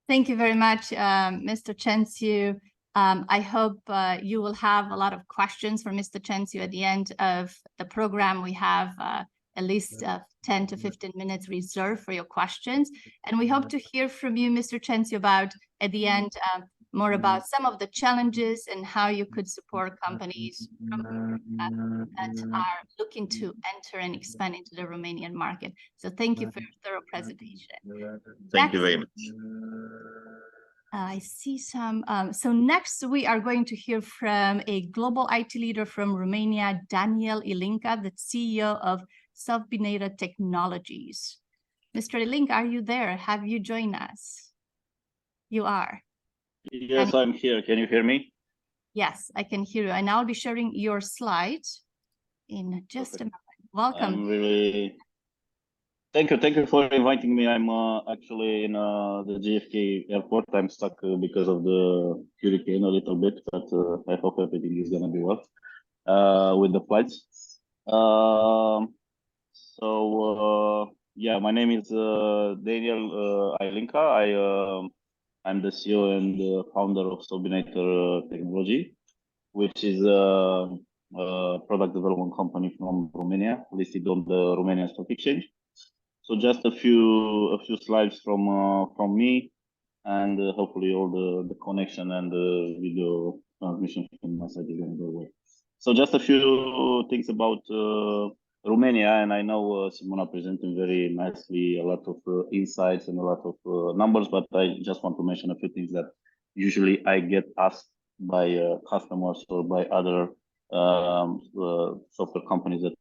Thank you very much, Mr. Cenciu. I hope you will have a lot of questions for Mr. Cenciu at the end of the program. We have at least 10 to 15 minutes reserved for your questions. And we hope to hear from you, Mr. Cenciu, about, at the end, more about some of the challenges and how you could support companies that are looking to enter and expand into the Romanian market. So thank you for your thorough presentation. Thank you very much. I see some. So next, we are going to hear from a global IT leader from Romania, Daniel Ilinca, the CEO of Service Technologies. Mr. Ilinca, are you there? Have you joined us? You are. Yes, I'm here. Can you hear me? Yes, I can hear you. And I'll be sharing your slides in just a moment. Welcome. Thank you for inviting me. I'm actually in the JFK airport. I'm stuck because of the hurricane a little bit, but I hope everything is gonna be well with the flights. Yeah, my name is Daniel Ilinca. I'm the CEO and the founder of Service Technology, which is a product development company from Romania, listed on the Romanian Stock Exchange. So just a few slides from me, and hopefully all the connection and the video transmission from my side is going to go well. So just a few things about Romania, and I know Simona presented very nicely a lot of insights and a lot of numbers, but I just want to mention a few things that usually I get asked by customers or by other software companies that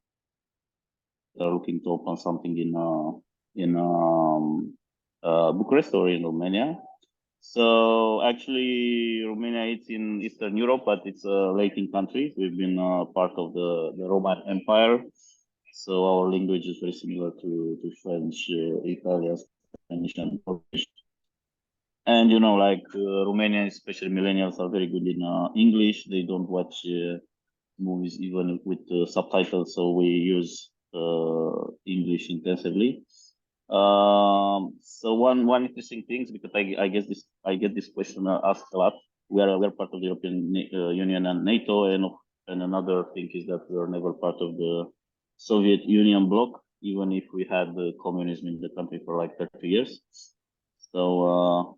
are looking to open something in Bucharest or in Romania. So actually, Romania is in Eastern Europe, but it's a Latin country. We've been part of the Roman Empire, so our language is very similar to French, Italian, Spanish, and Polish. And you know, like Romanians, especially millennials, are very good in English. They don't watch movies even with subtitles, so we use English intensively. So one interesting thing, because I get this question asked a lot. We're part of the European Union and NATO, and another thing is that we are never part of the Soviet Union bloc, even if we had the communism in the country for like 30 years. So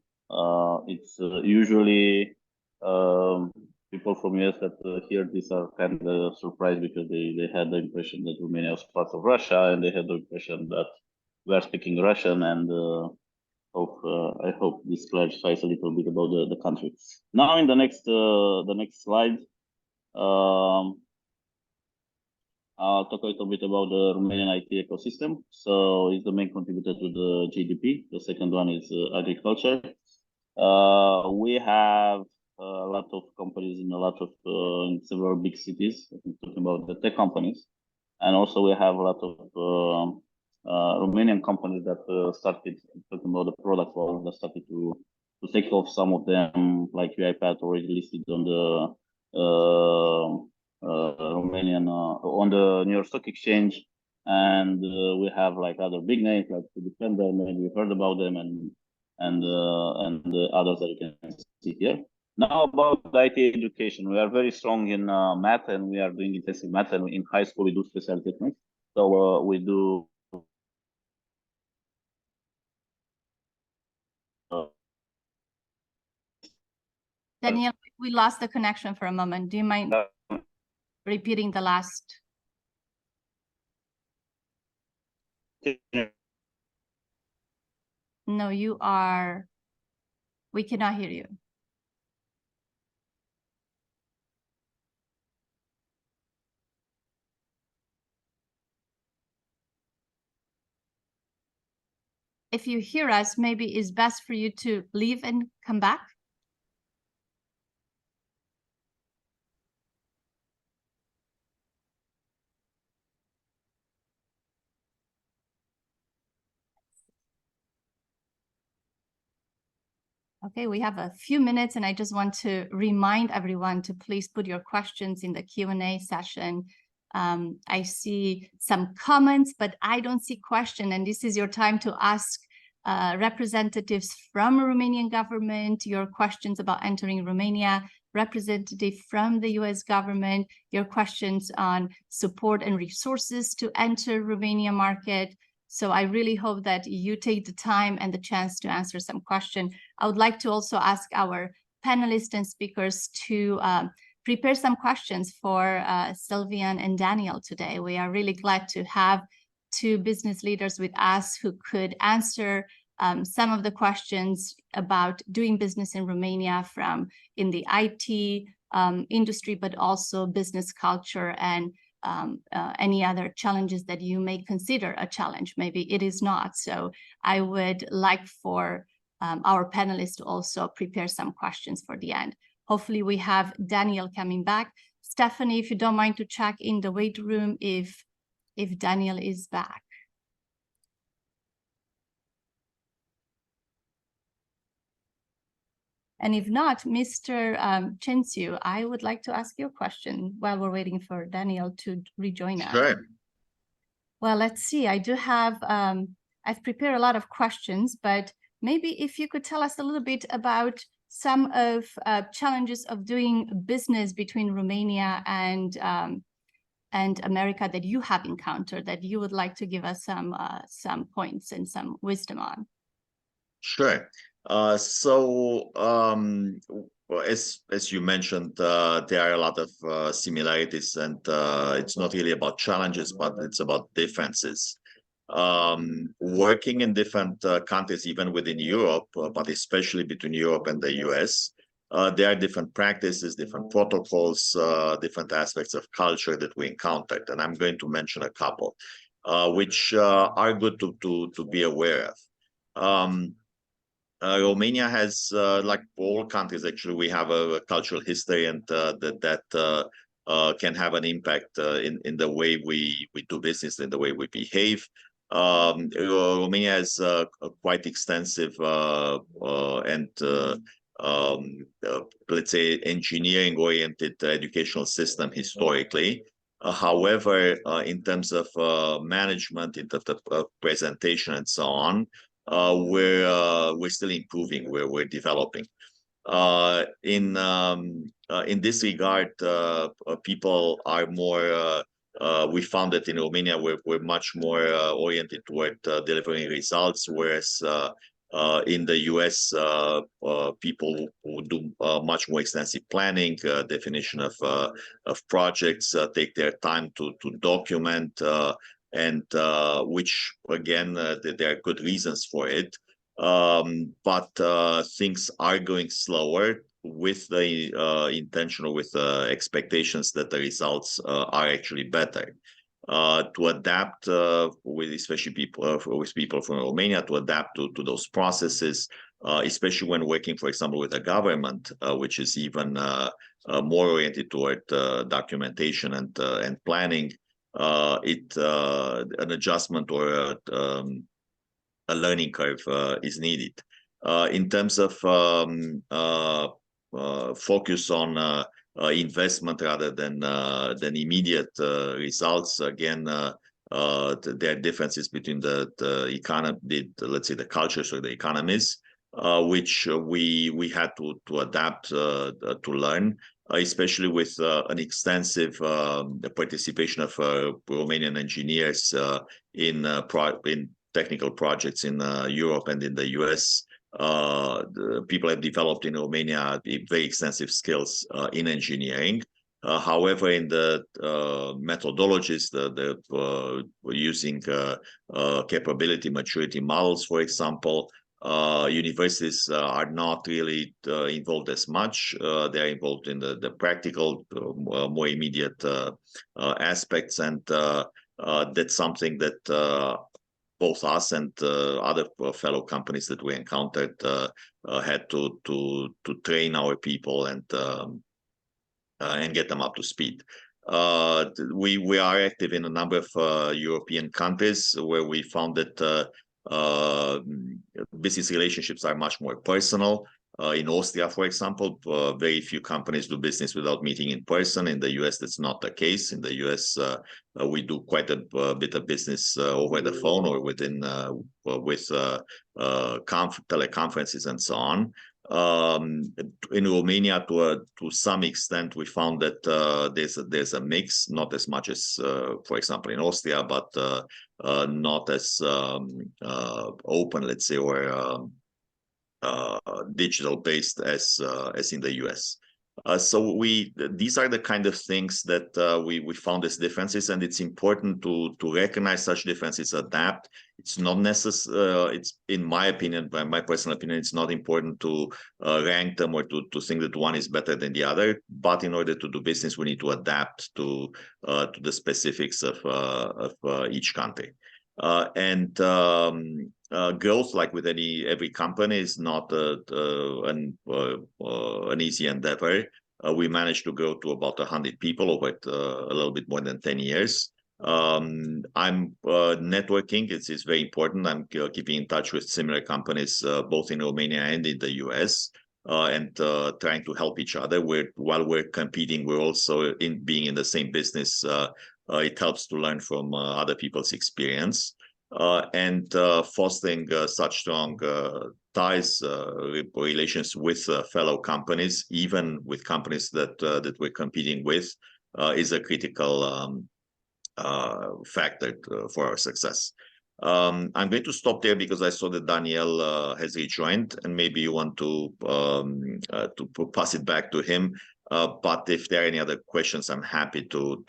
it's usually people from US that hear this are kind of surprised, because they had the impression that Romania was part of Russia, and they had the impression that we are speaking Russian, and I hope this clarifies a little bit about the country. Now, in the next slide, I'll talk a little bit about the Romanian IT ecosystem. So it's the main contributor to the GDP. The second one is agriculture. We have a lot of companies in a lot of in several big cities. I'm talking about the tech companies, and also we have a lot of Romanian companies that started talking about the product world, that started to take off. Some of them, like UiPath, already listed on the Romanian on the New York Stock Exchange, and we have like other big names like Defender, and we heard about them, and the others that you can see here. Now about IT education, we are very strong in math, and we are doing intensive math, and in high school we do specialty techniques. So we do. Daniel, we lost the connection for a moment. Do you mind repeating the last? No, we cannot hear you. If you hear us, maybe it's best for you to leave and come back. Okay, we have a few minutes, and I just want to remind everyone to please put your questions in the Q&A session. I see some comments, but I don't see questions, and this is your time to ask representatives from Romanian government your questions about entering Romania, representative from the US government, your questions on support and resources to enter Romania market. So I really hope that you take the time and the chance to answer some question. I would like to also ask our panelists and speakers to prepare some questions for Sylvian and Daniel today. We are really glad to have two business leaders with us who could answer some of the questions about doing business in Romania from in the IT industry, but also business culture and any other challenges that you may consider a challenge. Maybe it is not. So I would like for our panelists to also prepare some questions for the end. Hopefully we have Daniel coming back. Stephanie, if you don't mind to check in the wait room if Daniel is back. And if not, Mr. Chensiu, I would like to ask you a question while we're waiting for Daniel to rejoin us. Sure. Well, let's see. I do have, I've prepared a lot of questions, but maybe if you could tell us a little bit about some of challenges of doing business between Romania and America that you have encountered, that you would like to give us some points and some wisdom on. Sure. So Well, as you mentioned, there are a lot of similarities, and it's not really about challenges, but it's about differences. Working in different countries, even within Europe, but especially between Europe and the US, there are different practices, different protocols, different aspects of culture that we encountered, and I'm going to mention a couple, which are good to be aware of. Romania has, like all countries, actually, we have a cultural history, and that can have an impact in the way we do business, in the way we behave. Romania has a quite extensive and let's say engineering-oriented educational system historically. However, in terms of management, in terms of presentation and so on, we're still improving. We're developing. In this regard, people are more. We found that in Romania we're much more oriented toward delivering results, whereas in the US people who do much more extensive planning, definition of projects, take their time to document. And which again, there are good reasons for it, but things are going slower with the intention or with expectations that the results are actually better. To adapt with especially people from Romania, to adapt to those processes, especially when working, for example, with the government, which is even more oriented toward documentation and planning. An adjustment or a learning curve is needed. In terms of focus on investment rather than immediate results, again, there are differences between the economy, let's say the cultures or the economies, which we had to adapt to learn. Especially with an extensive participation of Romanian engineers in technical projects in Europe and in the US. People have developed in Romania very extensive skills in engineering. However, in the methodologies, we're using capability maturity models, for example. Universities are not really involved as much. They're involved in the practical, more immediate aspects, and that's something that both us and other fellow companies that we encountered had to train our people and get them up to speed. We are active in a number of European countries where we found that business relationships are much more personal. In Austria, for example, very few companies do business without meeting in person. In the US, that's not the case. In the US, we do quite a bit of business over the phone or with teleconferences and so on. In Romania, to some extent, we found that there's a mix, not as much as, for example, in Austria, but not as open, let's say, or digital based as in the US. So these are the kind of things that we found as differences, and it's important to recognize such differences, adapt. It's not necessary. It's, in my opinion, by my personal opinion, it's not important to rank them or to think that one is better than the other. But in order to do business, we need to adapt to the specifics of each country. Growth, like with every company, is not an easy endeavor. We managed to grow to about 100 people over a little bit more than 10 years. I'm networking. It's very important. I'm keeping in touch with similar companies both in Romania and in the US, and trying to help each other. While we're competing, we're also being in the same business. It helps to learn from other people's experience. And fostering such strong ties, relations with fellow companies, even with companies that we're competing with, is a critical factor for our success. I'm going to stop there because I saw that Daniel has rejoined, and maybe you want to pass it back to him. But if there are any other questions, I'm happy to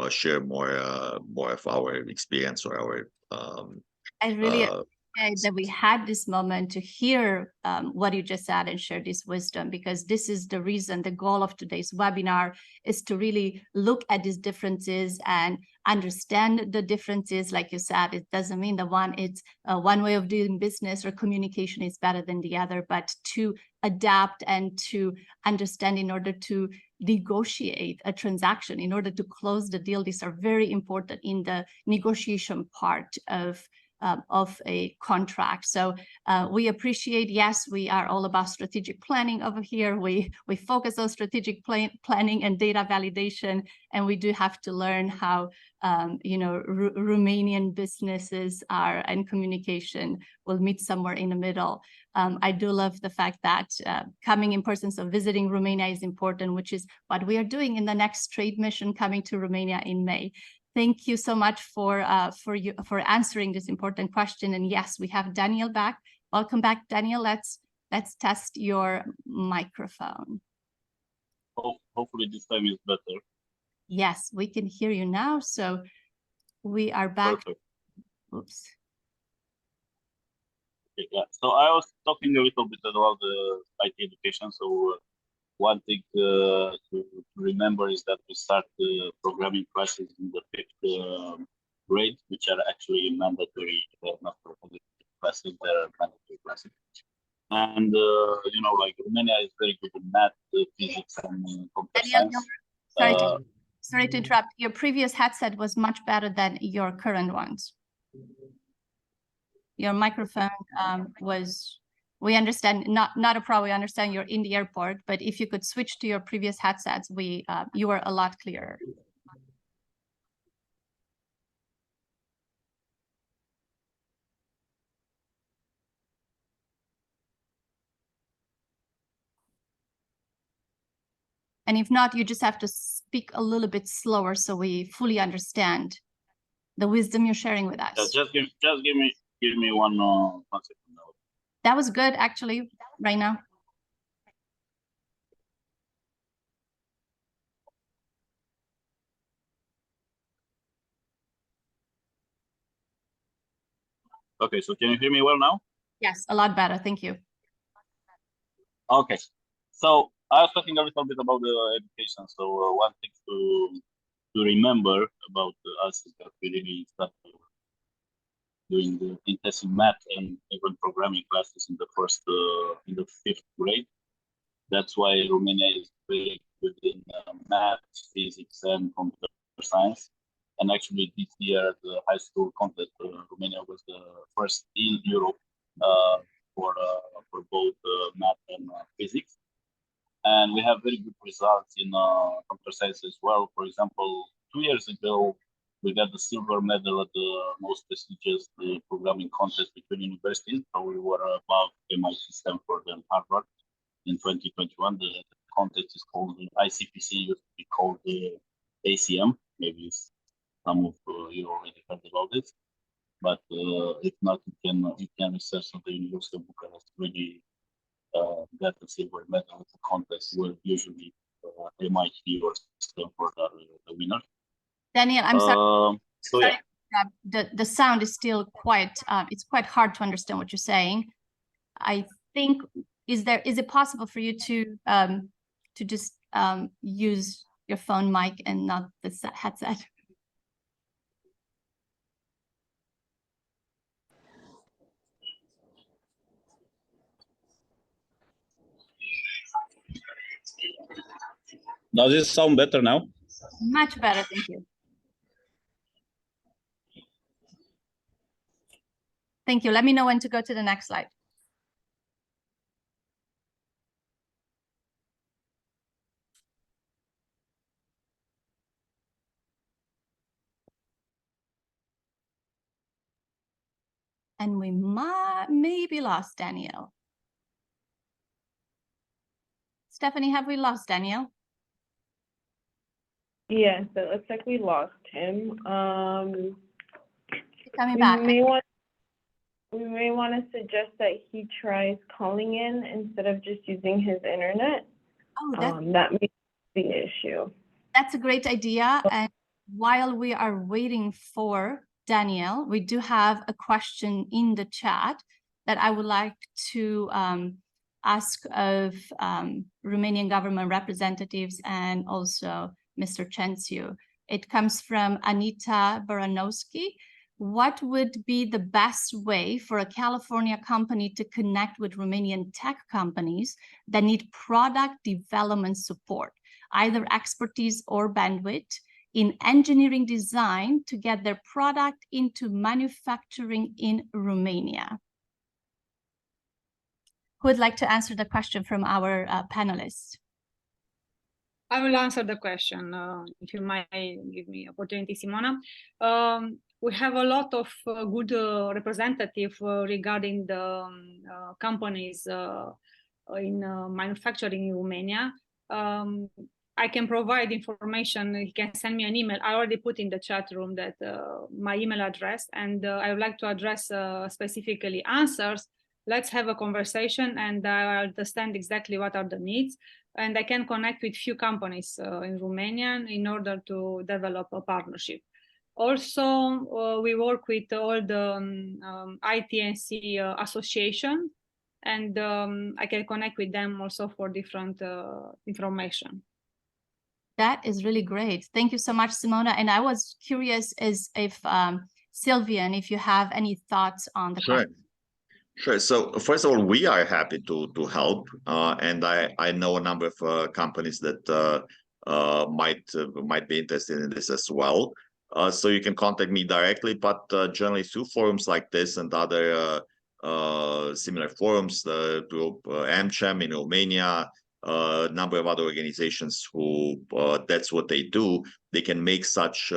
share more of our experience or our. I really appreciate that we had this moment to hear what you just said and share this wisdom, because this is the reason, the goal of today's webinar is to really look at these differences and understand the differences. Like you said, it doesn't mean that one way of doing business or communication is better than the other, but to adapt and to understand in order to negotiate a transaction, in order to close the deal. These are very important in the negotiation part of a contract. So we appreciate, yes, we are all about strategic planning over here. We focus on strategic planning and data validation, and we do have to learn how Romanian businesses are and communication will meet somewhere in the middle. I do love the fact that coming in person, so visiting Romania is important, which is what we are doing in the next trade mission coming to Romania in May. Thank you so much for answering this important question. And yes, we have Daniel back. Welcome back, Daniel. Let's test your microphone. Hopefully this time is better. Yes, we can hear you now. So we are back. Perfect. Oops. Okay, yeah. So I was talking a little bit about the IT education. So one thing to remember is that we start the programming classes in the 5th grade, which are actually mandatory, not classes, they're mandatory classes. And, like Romania is very good in math, physics, and computer science. Sorry to interrupt. Your previous headset was much better than your current ones. Your microphone we understand, not a problem. We understand you're in the airport, but if you could switch to your previous headsets, you were a lot clearer. And if not, you just have to speak a little bit slower so we fully understand the wisdom you're sharing with us. Yeah, just give me one second. That was good, actually, right now. Okay, so can you hear me well now? Yes, a lot better. Thank you. Okay, so I was talking a little bit about the education. So one thing to remember about us is that we really start doing the intensive math and even programming classes in the 5th grade. That's why Romania is very good in math, physics, and computer science. And actually, this year, the high school contest, Romania was the first in Europe for both math and physics. And we have very good results in computer science as well. For example, 2 years ago, we got the silver medal at the most prestigious programming contest between universities. So we were above MIT, Stanford, and Harvard. In 2021, the contest is called ICPC, used to be called ACM. Maybe some of you already heard about it, but if not, you can research on the University of Bucharest. Really got the silver medal at the contest, where usually MIT or Stanford are the winner. Daniel, I'm sorry. So yeah, the sound is still quite. It's quite hard to understand what you're saying. I think. Is it possible for you to just use your phone mic and not the headset? Does it sound better now? Much better, thank you. Thank you. Let me know when to go to the next slide. And we maybe lost Daniel. Stephanie, have we lost Daniel? Yes, it looks like we lost him. Coming back. we may want to suggest that he tries calling in instead of just using his internet. Oh, that may be the issue. That's a great idea. And while we are waiting for Daniel, we do have a question in the chat that I would like to ask of Romanian government representatives and also Mr. Cenciu. It comes from Anita Baranowski. What would be the best way for a California company to connect with Romanian tech companies that need product development support, either expertise or bandwidth, in engineering design to get their product into manufacturing in Romania? Who would like to answer the question from our panelists? I will answer the question, if you might give me opportunity, Simona. We have a lot of good representative regarding the companies in manufacturing in Romania. I can provide information. You can send me an email. I already put in the chat room that my email address, and I would like to address specifically answers. Let's have a conversation, and I understand exactly what are the needs. And I can connect with few companies in Romania in order to develop a partnership. Also, we work with all the ITNC association, and I can connect with them also for different information. That is really great. Thank you so much, Simona. And I was curious as if Sylvian, if you have any thoughts on the question. Sure. So first of all, we are happy to help, and I know a number of companies that might be interested in this as well. So you can contact me directly, but generally through forums like this and other similar forums, the group AmCham in Romania, a number of other organizations who that's what they do. They can make such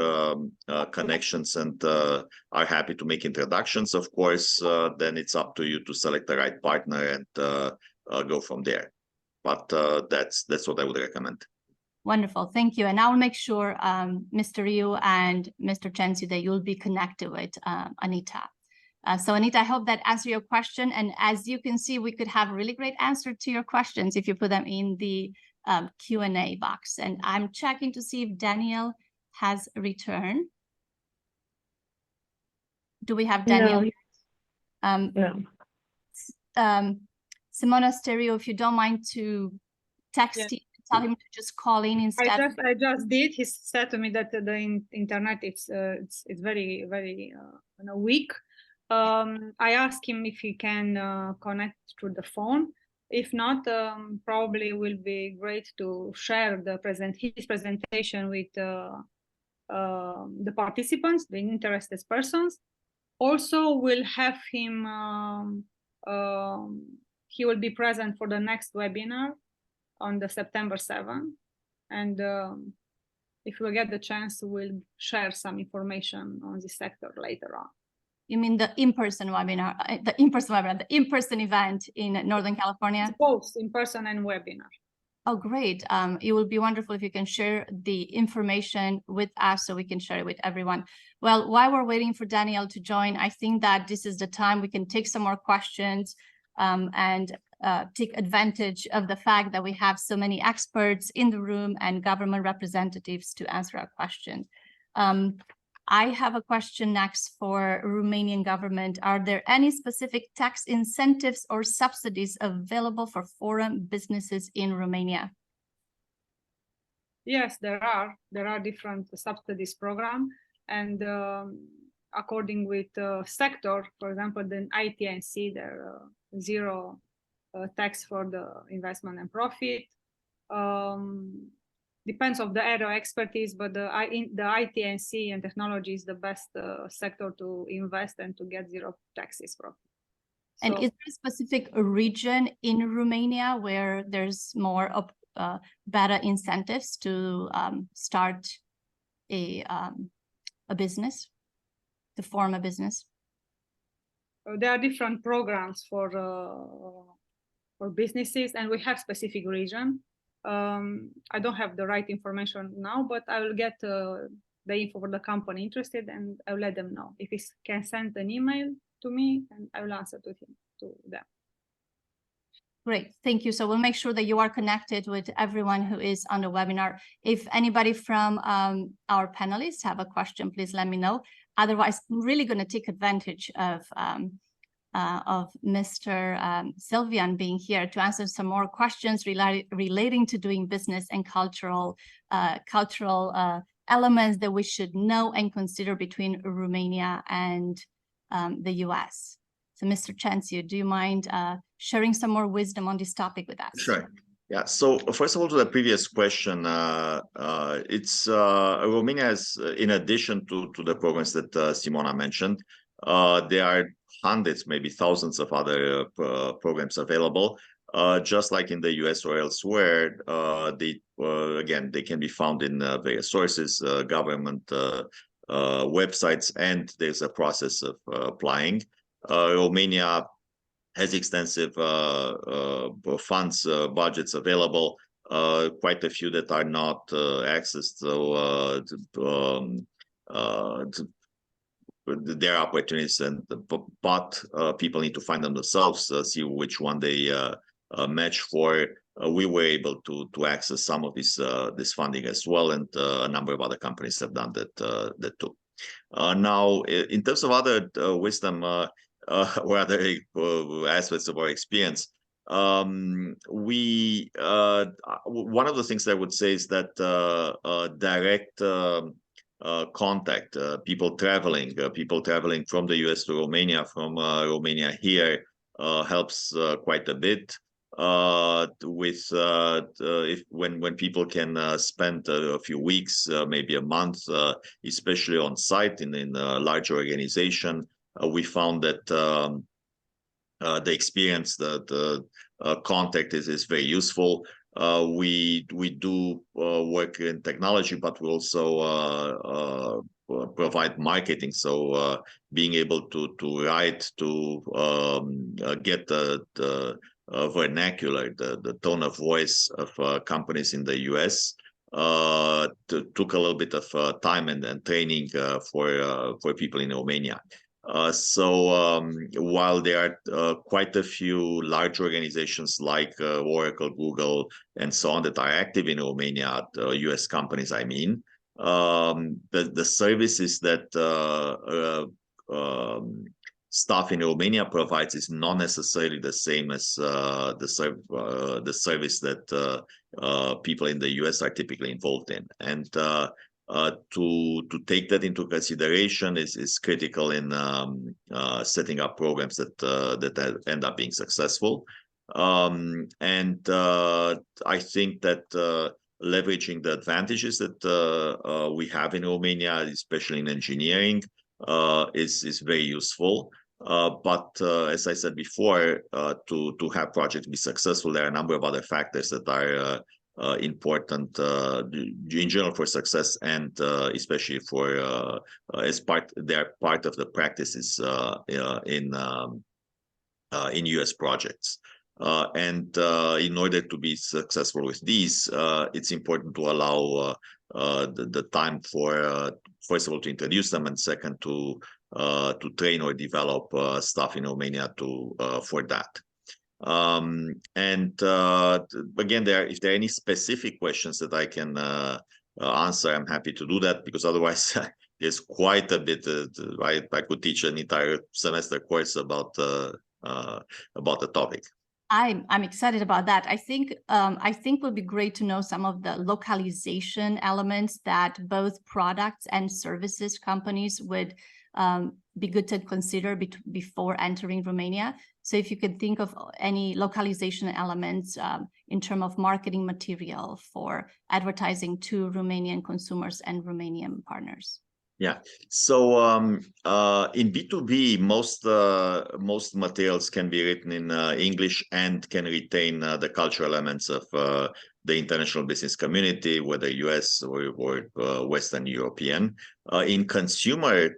connections and are happy to make introductions. Of course, then it's up to you to select the right partner and go from there. But that's what I would recommend. Wonderful, thank you. And I'll make sure, Mr. Ryu and Mr. Cenciu, that you'll be connected with Anita. So Anita, I hope that answered your question. And as you can see, we could have a really great answer to your questions if you put them in the Q&A box. And I'm checking to see if Daniel has returned. Do we have Daniel? No. Simona Stereo, if you don't mind to text him, tell him to just call in instead. I just did. He said to me that the internet it's very weak. I asked him if he can connect through the phone. If not, probably will be great to share his presentation with the participants, the interested persons. Also, we'll have him. He will be present for the next webinar on the September 7th, and if we get the chance, we'll share some information on this sector later on. You mean the in-person webinar, the in-person event in Northern California? It's both in-person and webinar. Oh, great. It would be wonderful if you can share the information with us so we can share it with everyone. Well, while we're waiting for Daniel to join, I think that this is the time we can take some more questions and take advantage of the fact that we have so many experts in the room and government representatives to answer our questions. I have a question next for Romanian government. Are there any specific tax incentives or subsidies available for foreign businesses in Romania? Yes, there are. There are different subsidies program, and according with sector, for example, the ITNC, there are zero tax for the investment and profit. Depends of the area of expertise, but the ITNC and technology is the best sector to invest and to get zero taxes from. And is there a specific region in Romania where there's more better incentives to start a business, to form a business? There are different programs for businesses, and we have specific region. I don't have the right information now, but I will get the info for the company interested, and I'll let them know. If you can send an email, to me, and I will answer to them. Great, thank you. So we'll make sure that you are connected with everyone who is on the webinar. If anybody from our panelists have a question, please let me know. Otherwise, I'm really going to take advantage of Mr. Sylvian being here to answer some more questions relating to doing business and cultural elements that we should know and consider between Romania and the US. So Mr. Cenciu, do you mind sharing some more wisdom on this topic with us? Sure. Yeah. So first of all, to the previous question, it's Romania has, in addition to the programs that Simona mentioned, there are hundreds, maybe thousands of other programs available. Just like in the US or elsewhere, again, they can be found in various sources, government websites, and there's a process of applying. Romania has extensive funds, budgets available, quite a few that are not accessed. So there are opportunities, but people need to find them themselves, see which one they match for. We were able to access some of this funding as well, and a number of other companies have done that too. Now, in terms of other wisdom or other aspects of our experience, one of the things I would say is that direct contact, people traveling from the US to Romania, from Romania here, helps quite a bit. When people can spend a few weeks, maybe a month, especially on site in a larger organization, we found that the experience, the contact is very useful. We do work in technology, but we also provide marketing. So being able to write, to get the vernacular, the tone of voice of companies in the US took a little bit of time and training for people in Romania. So while there are quite a few large organizations like Oracle, Google, and so on that are active in Romania, US companies, I mean, the services that staff in Romania provides is not necessarily the same as the service that people in the US are typically involved in. And to take that into consideration is critical in setting up programs that end up being successful. And I think that leveraging the advantages that we have in Romania, especially in engineering, is very useful. But as I said before, to have projects be successful, there are a number of other factors that are important in general for success, and especially for they're part of the practices in US projects. And in order to be successful with these, it's important to allow the time for first of all to introduce them, and second to train or develop staff in Romania for that. And again, if there are any specific questions that I can answer, I'm happy to do that, because otherwise there's quite a bit. I could teach an entire semester course about the topic. I'm excited about that. I think it would be great to know some of the localization elements that both products and services companies would be good to consider before entering Romania. So if you could think of any localization elements in terms of marketing material for advertising to Romanian consumers and Romanian partners. Yeah. So in B2B, most materials can be written in English and can retain the cultural elements of the international business community, whether US or Western European. In consumer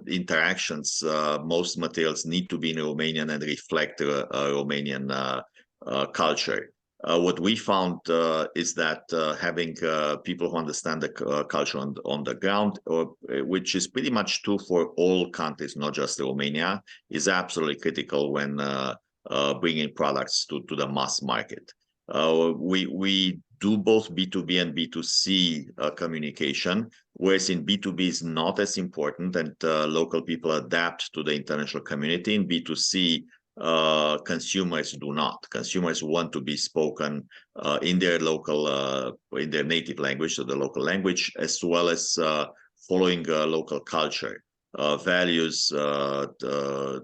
interactions, most materials need to be in Romanian and reflect Romanian culture. What we found is that having people who understand the culture on the ground, which is pretty much true for all countries, not just Romania, is absolutely critical when bringing products to the mass market. We do both B2B and B2C communication, whereas in B2B is not as important, and local people adapt to the international community. In B2C, consumers do not. Consumers want to be spoken in their local, in their native language, so the local language, as well as following local culture, values,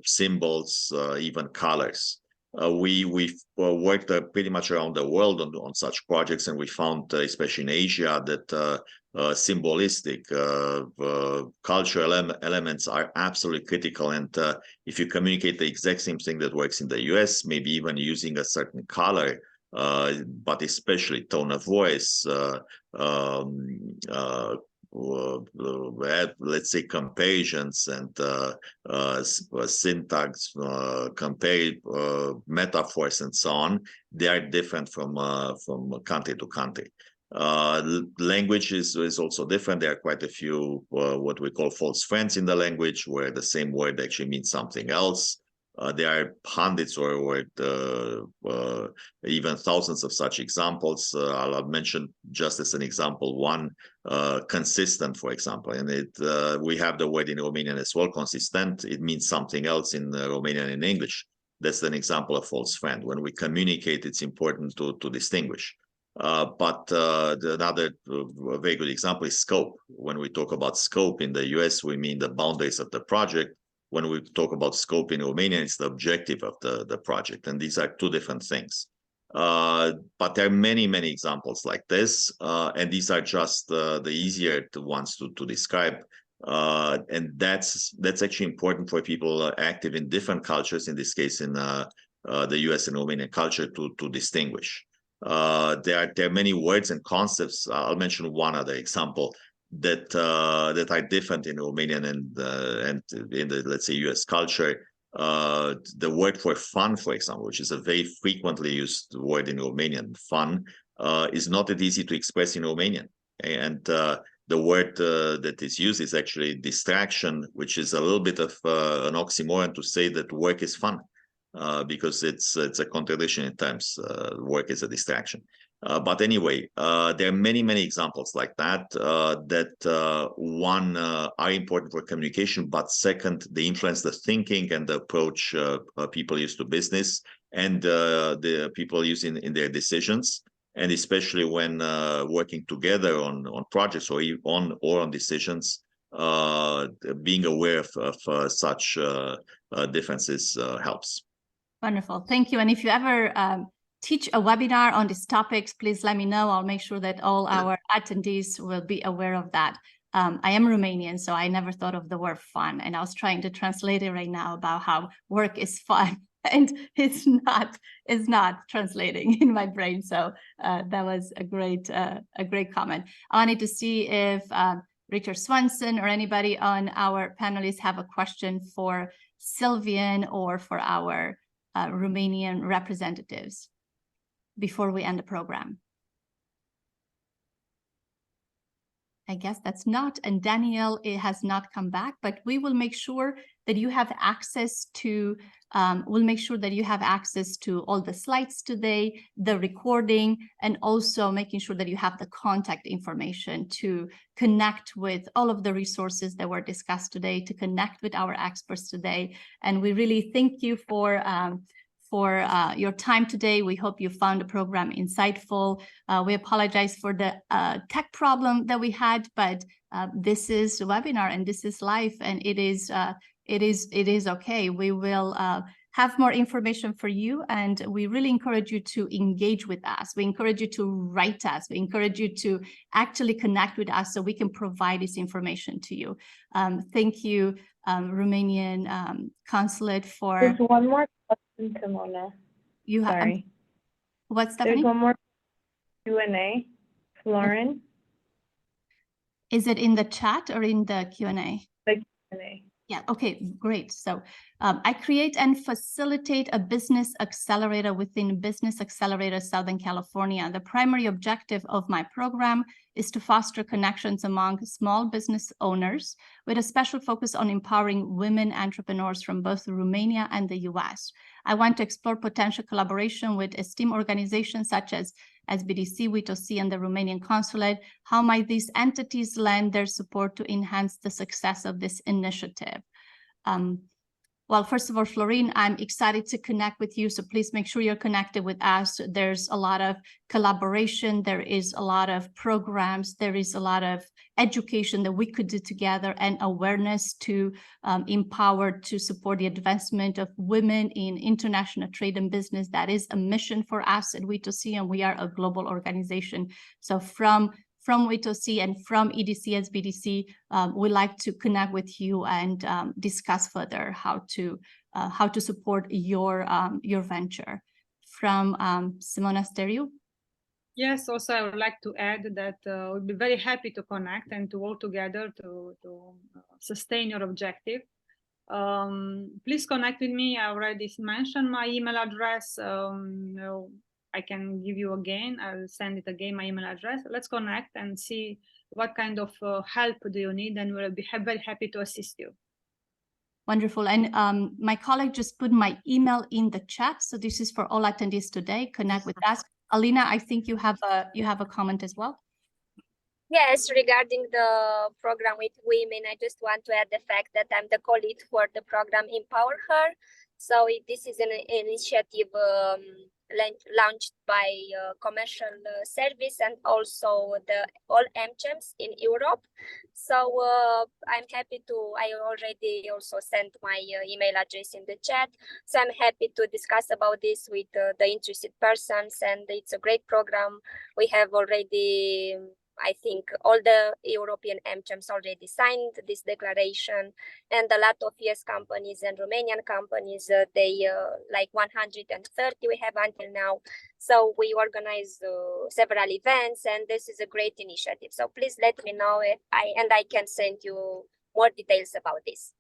symbols, even colors. We've worked pretty much around the world on such projects, and we found, especially in Asia, that symbolistic cultural elements are absolutely critical. And if you communicate the exact same thing that works in the US, maybe even using a certain color, but especially tone of voice, let's say comparisons and syntax, metaphors and so on, they are different from country to country. Language is also different. There are quite a few what we call false friends in the language, where the same word actually means something else. There are hundreds or even thousands of such examples. I'll mention just as an example one, consistent, for example. And we have the word in Romanian as well, consistent. It means something else in Romanian and English. That's an example of false friend. When we communicate, it's important to distinguish. But another very good example is scope. When we talk about scope in the US, we mean the boundaries of the project. When we talk about scope in Romania, it's the objective of the project. And these are two different things. But there are many, many examples like this. And these are just the easier ones to describe. And that's actually important for people active in different cultures, in this case in the US and Romanian culture, to distinguish. There are many words and concepts. I'll mention one other example that are different in Romanian and in the, let's say, US culture. The word for fun, for example, which is a very frequently used word in Romanian, fun, is not that easy to express in Romanian. And the word that is used is actually distraction, which is a little bit of an oxymoron to say that work is fun. Because it's a contradiction in terms. Work is a distraction. But anyway, there are many, many examples like that, one, are important for communication, but second, they influence the thinking and the approach people use to business, and the people use in their decisions, and especially when working together on projects or on decisions, being aware of such differences helps. Wonderful. Thank you. And if you ever teach a webinar on these topics, please let me know. I'll make sure that all our attendees will be aware of that. I am Romanian, so I never thought of the word fun. And I was trying to translate it right now about how work is fun. And it's not translating in my brain. So that was a great comment. I wanted to see if Richard Swanson or anybody on our panelists have a question for Sylvian or for our Romanian representatives before we end the program. I guess that's not, and Daniel, it has not come back, but we will make sure that you have access to, all the slides today, the recording, and also making sure that you have the contact information to connect with all of the resources that were discussed today, to connect with our experts today. And we really thank you for your time today. We hope you found the program insightful. We apologize for the tech problem that we had, but this is a webinar and this is life, and it is okay. We will have more information for you, and we really encourage you to engage with us. We encourage you to write us. We encourage you to actually connect with us so we can provide this information to you. Thank you, Romanian Consulate, for... There's one more question, Simona. You have... Sorry. What's that? There's one more Q&A. Lauren? Is it in the chat or in the Q&A? The Q&A. Yeah, okay, great. So I create and facilitate a business accelerator within Business Accelerator Southern California. The primary objective of my program is to foster connections among small business owners with a special focus on empowering women entrepreneurs from both Romania and the US. I want to explore potential collaboration with esteemed organizations such as SBDC, WITOC, and the Romanian Consulate. How might these entities lend their support to enhance the success of this initiative? Well, first of all, Florine, I'm excited to connect with you. So please make sure you're connected with us. There's a lot of collaboration. There is a lot of programs. There is a lot of education that we could do together and awareness to empower, to support the advancement of women in international trade and business. That is a mission for us at WITOC, and we are a global organization. So from WITOC and from EDC SBDC, we like to connect with you and discuss further how to support your venture. From Simona Steriu. Yes, also I would like to add that we'll be very happy to connect and to work together to sustain your objective. Please connect with me. I already mentioned my email address. I can give you again. I'll send it again, my email address. Let's connect and see what kind of help do you need, and we'll be very happy to assist you. Wonderful. And my colleague just put my email in the chat. So this is for all attendees today. Connect with us. Alina, I think you have a comment as well. Yes, regarding the program with women, I just want to add the fact that I'm the co-lead for the program Empower Her. So this is an initiative launched by commercial service and also all AmChams in Europe. So I'm happy to, I already also sent my email address in the chat. So I'm happy to discuss about this with the interested persons, and it's a great program. We have already, I think all the European AmChams already signed this declaration, and a lot of US companies and Romanian companies, they like 130 we have until now. So we organize several events, and this is a great initiative. So please let me know if I can send you more details about this.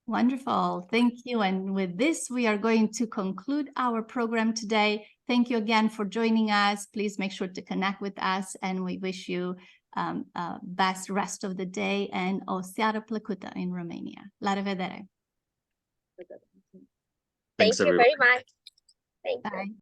Wonderful. Thank you. And with this, we are going to conclude our program today. Thank you again for joining us. Please make sure to connect with us, and we wish you best rest of the day and o seară plăcută in Romania. La revedere. Thank you very much. Thank you. Bye.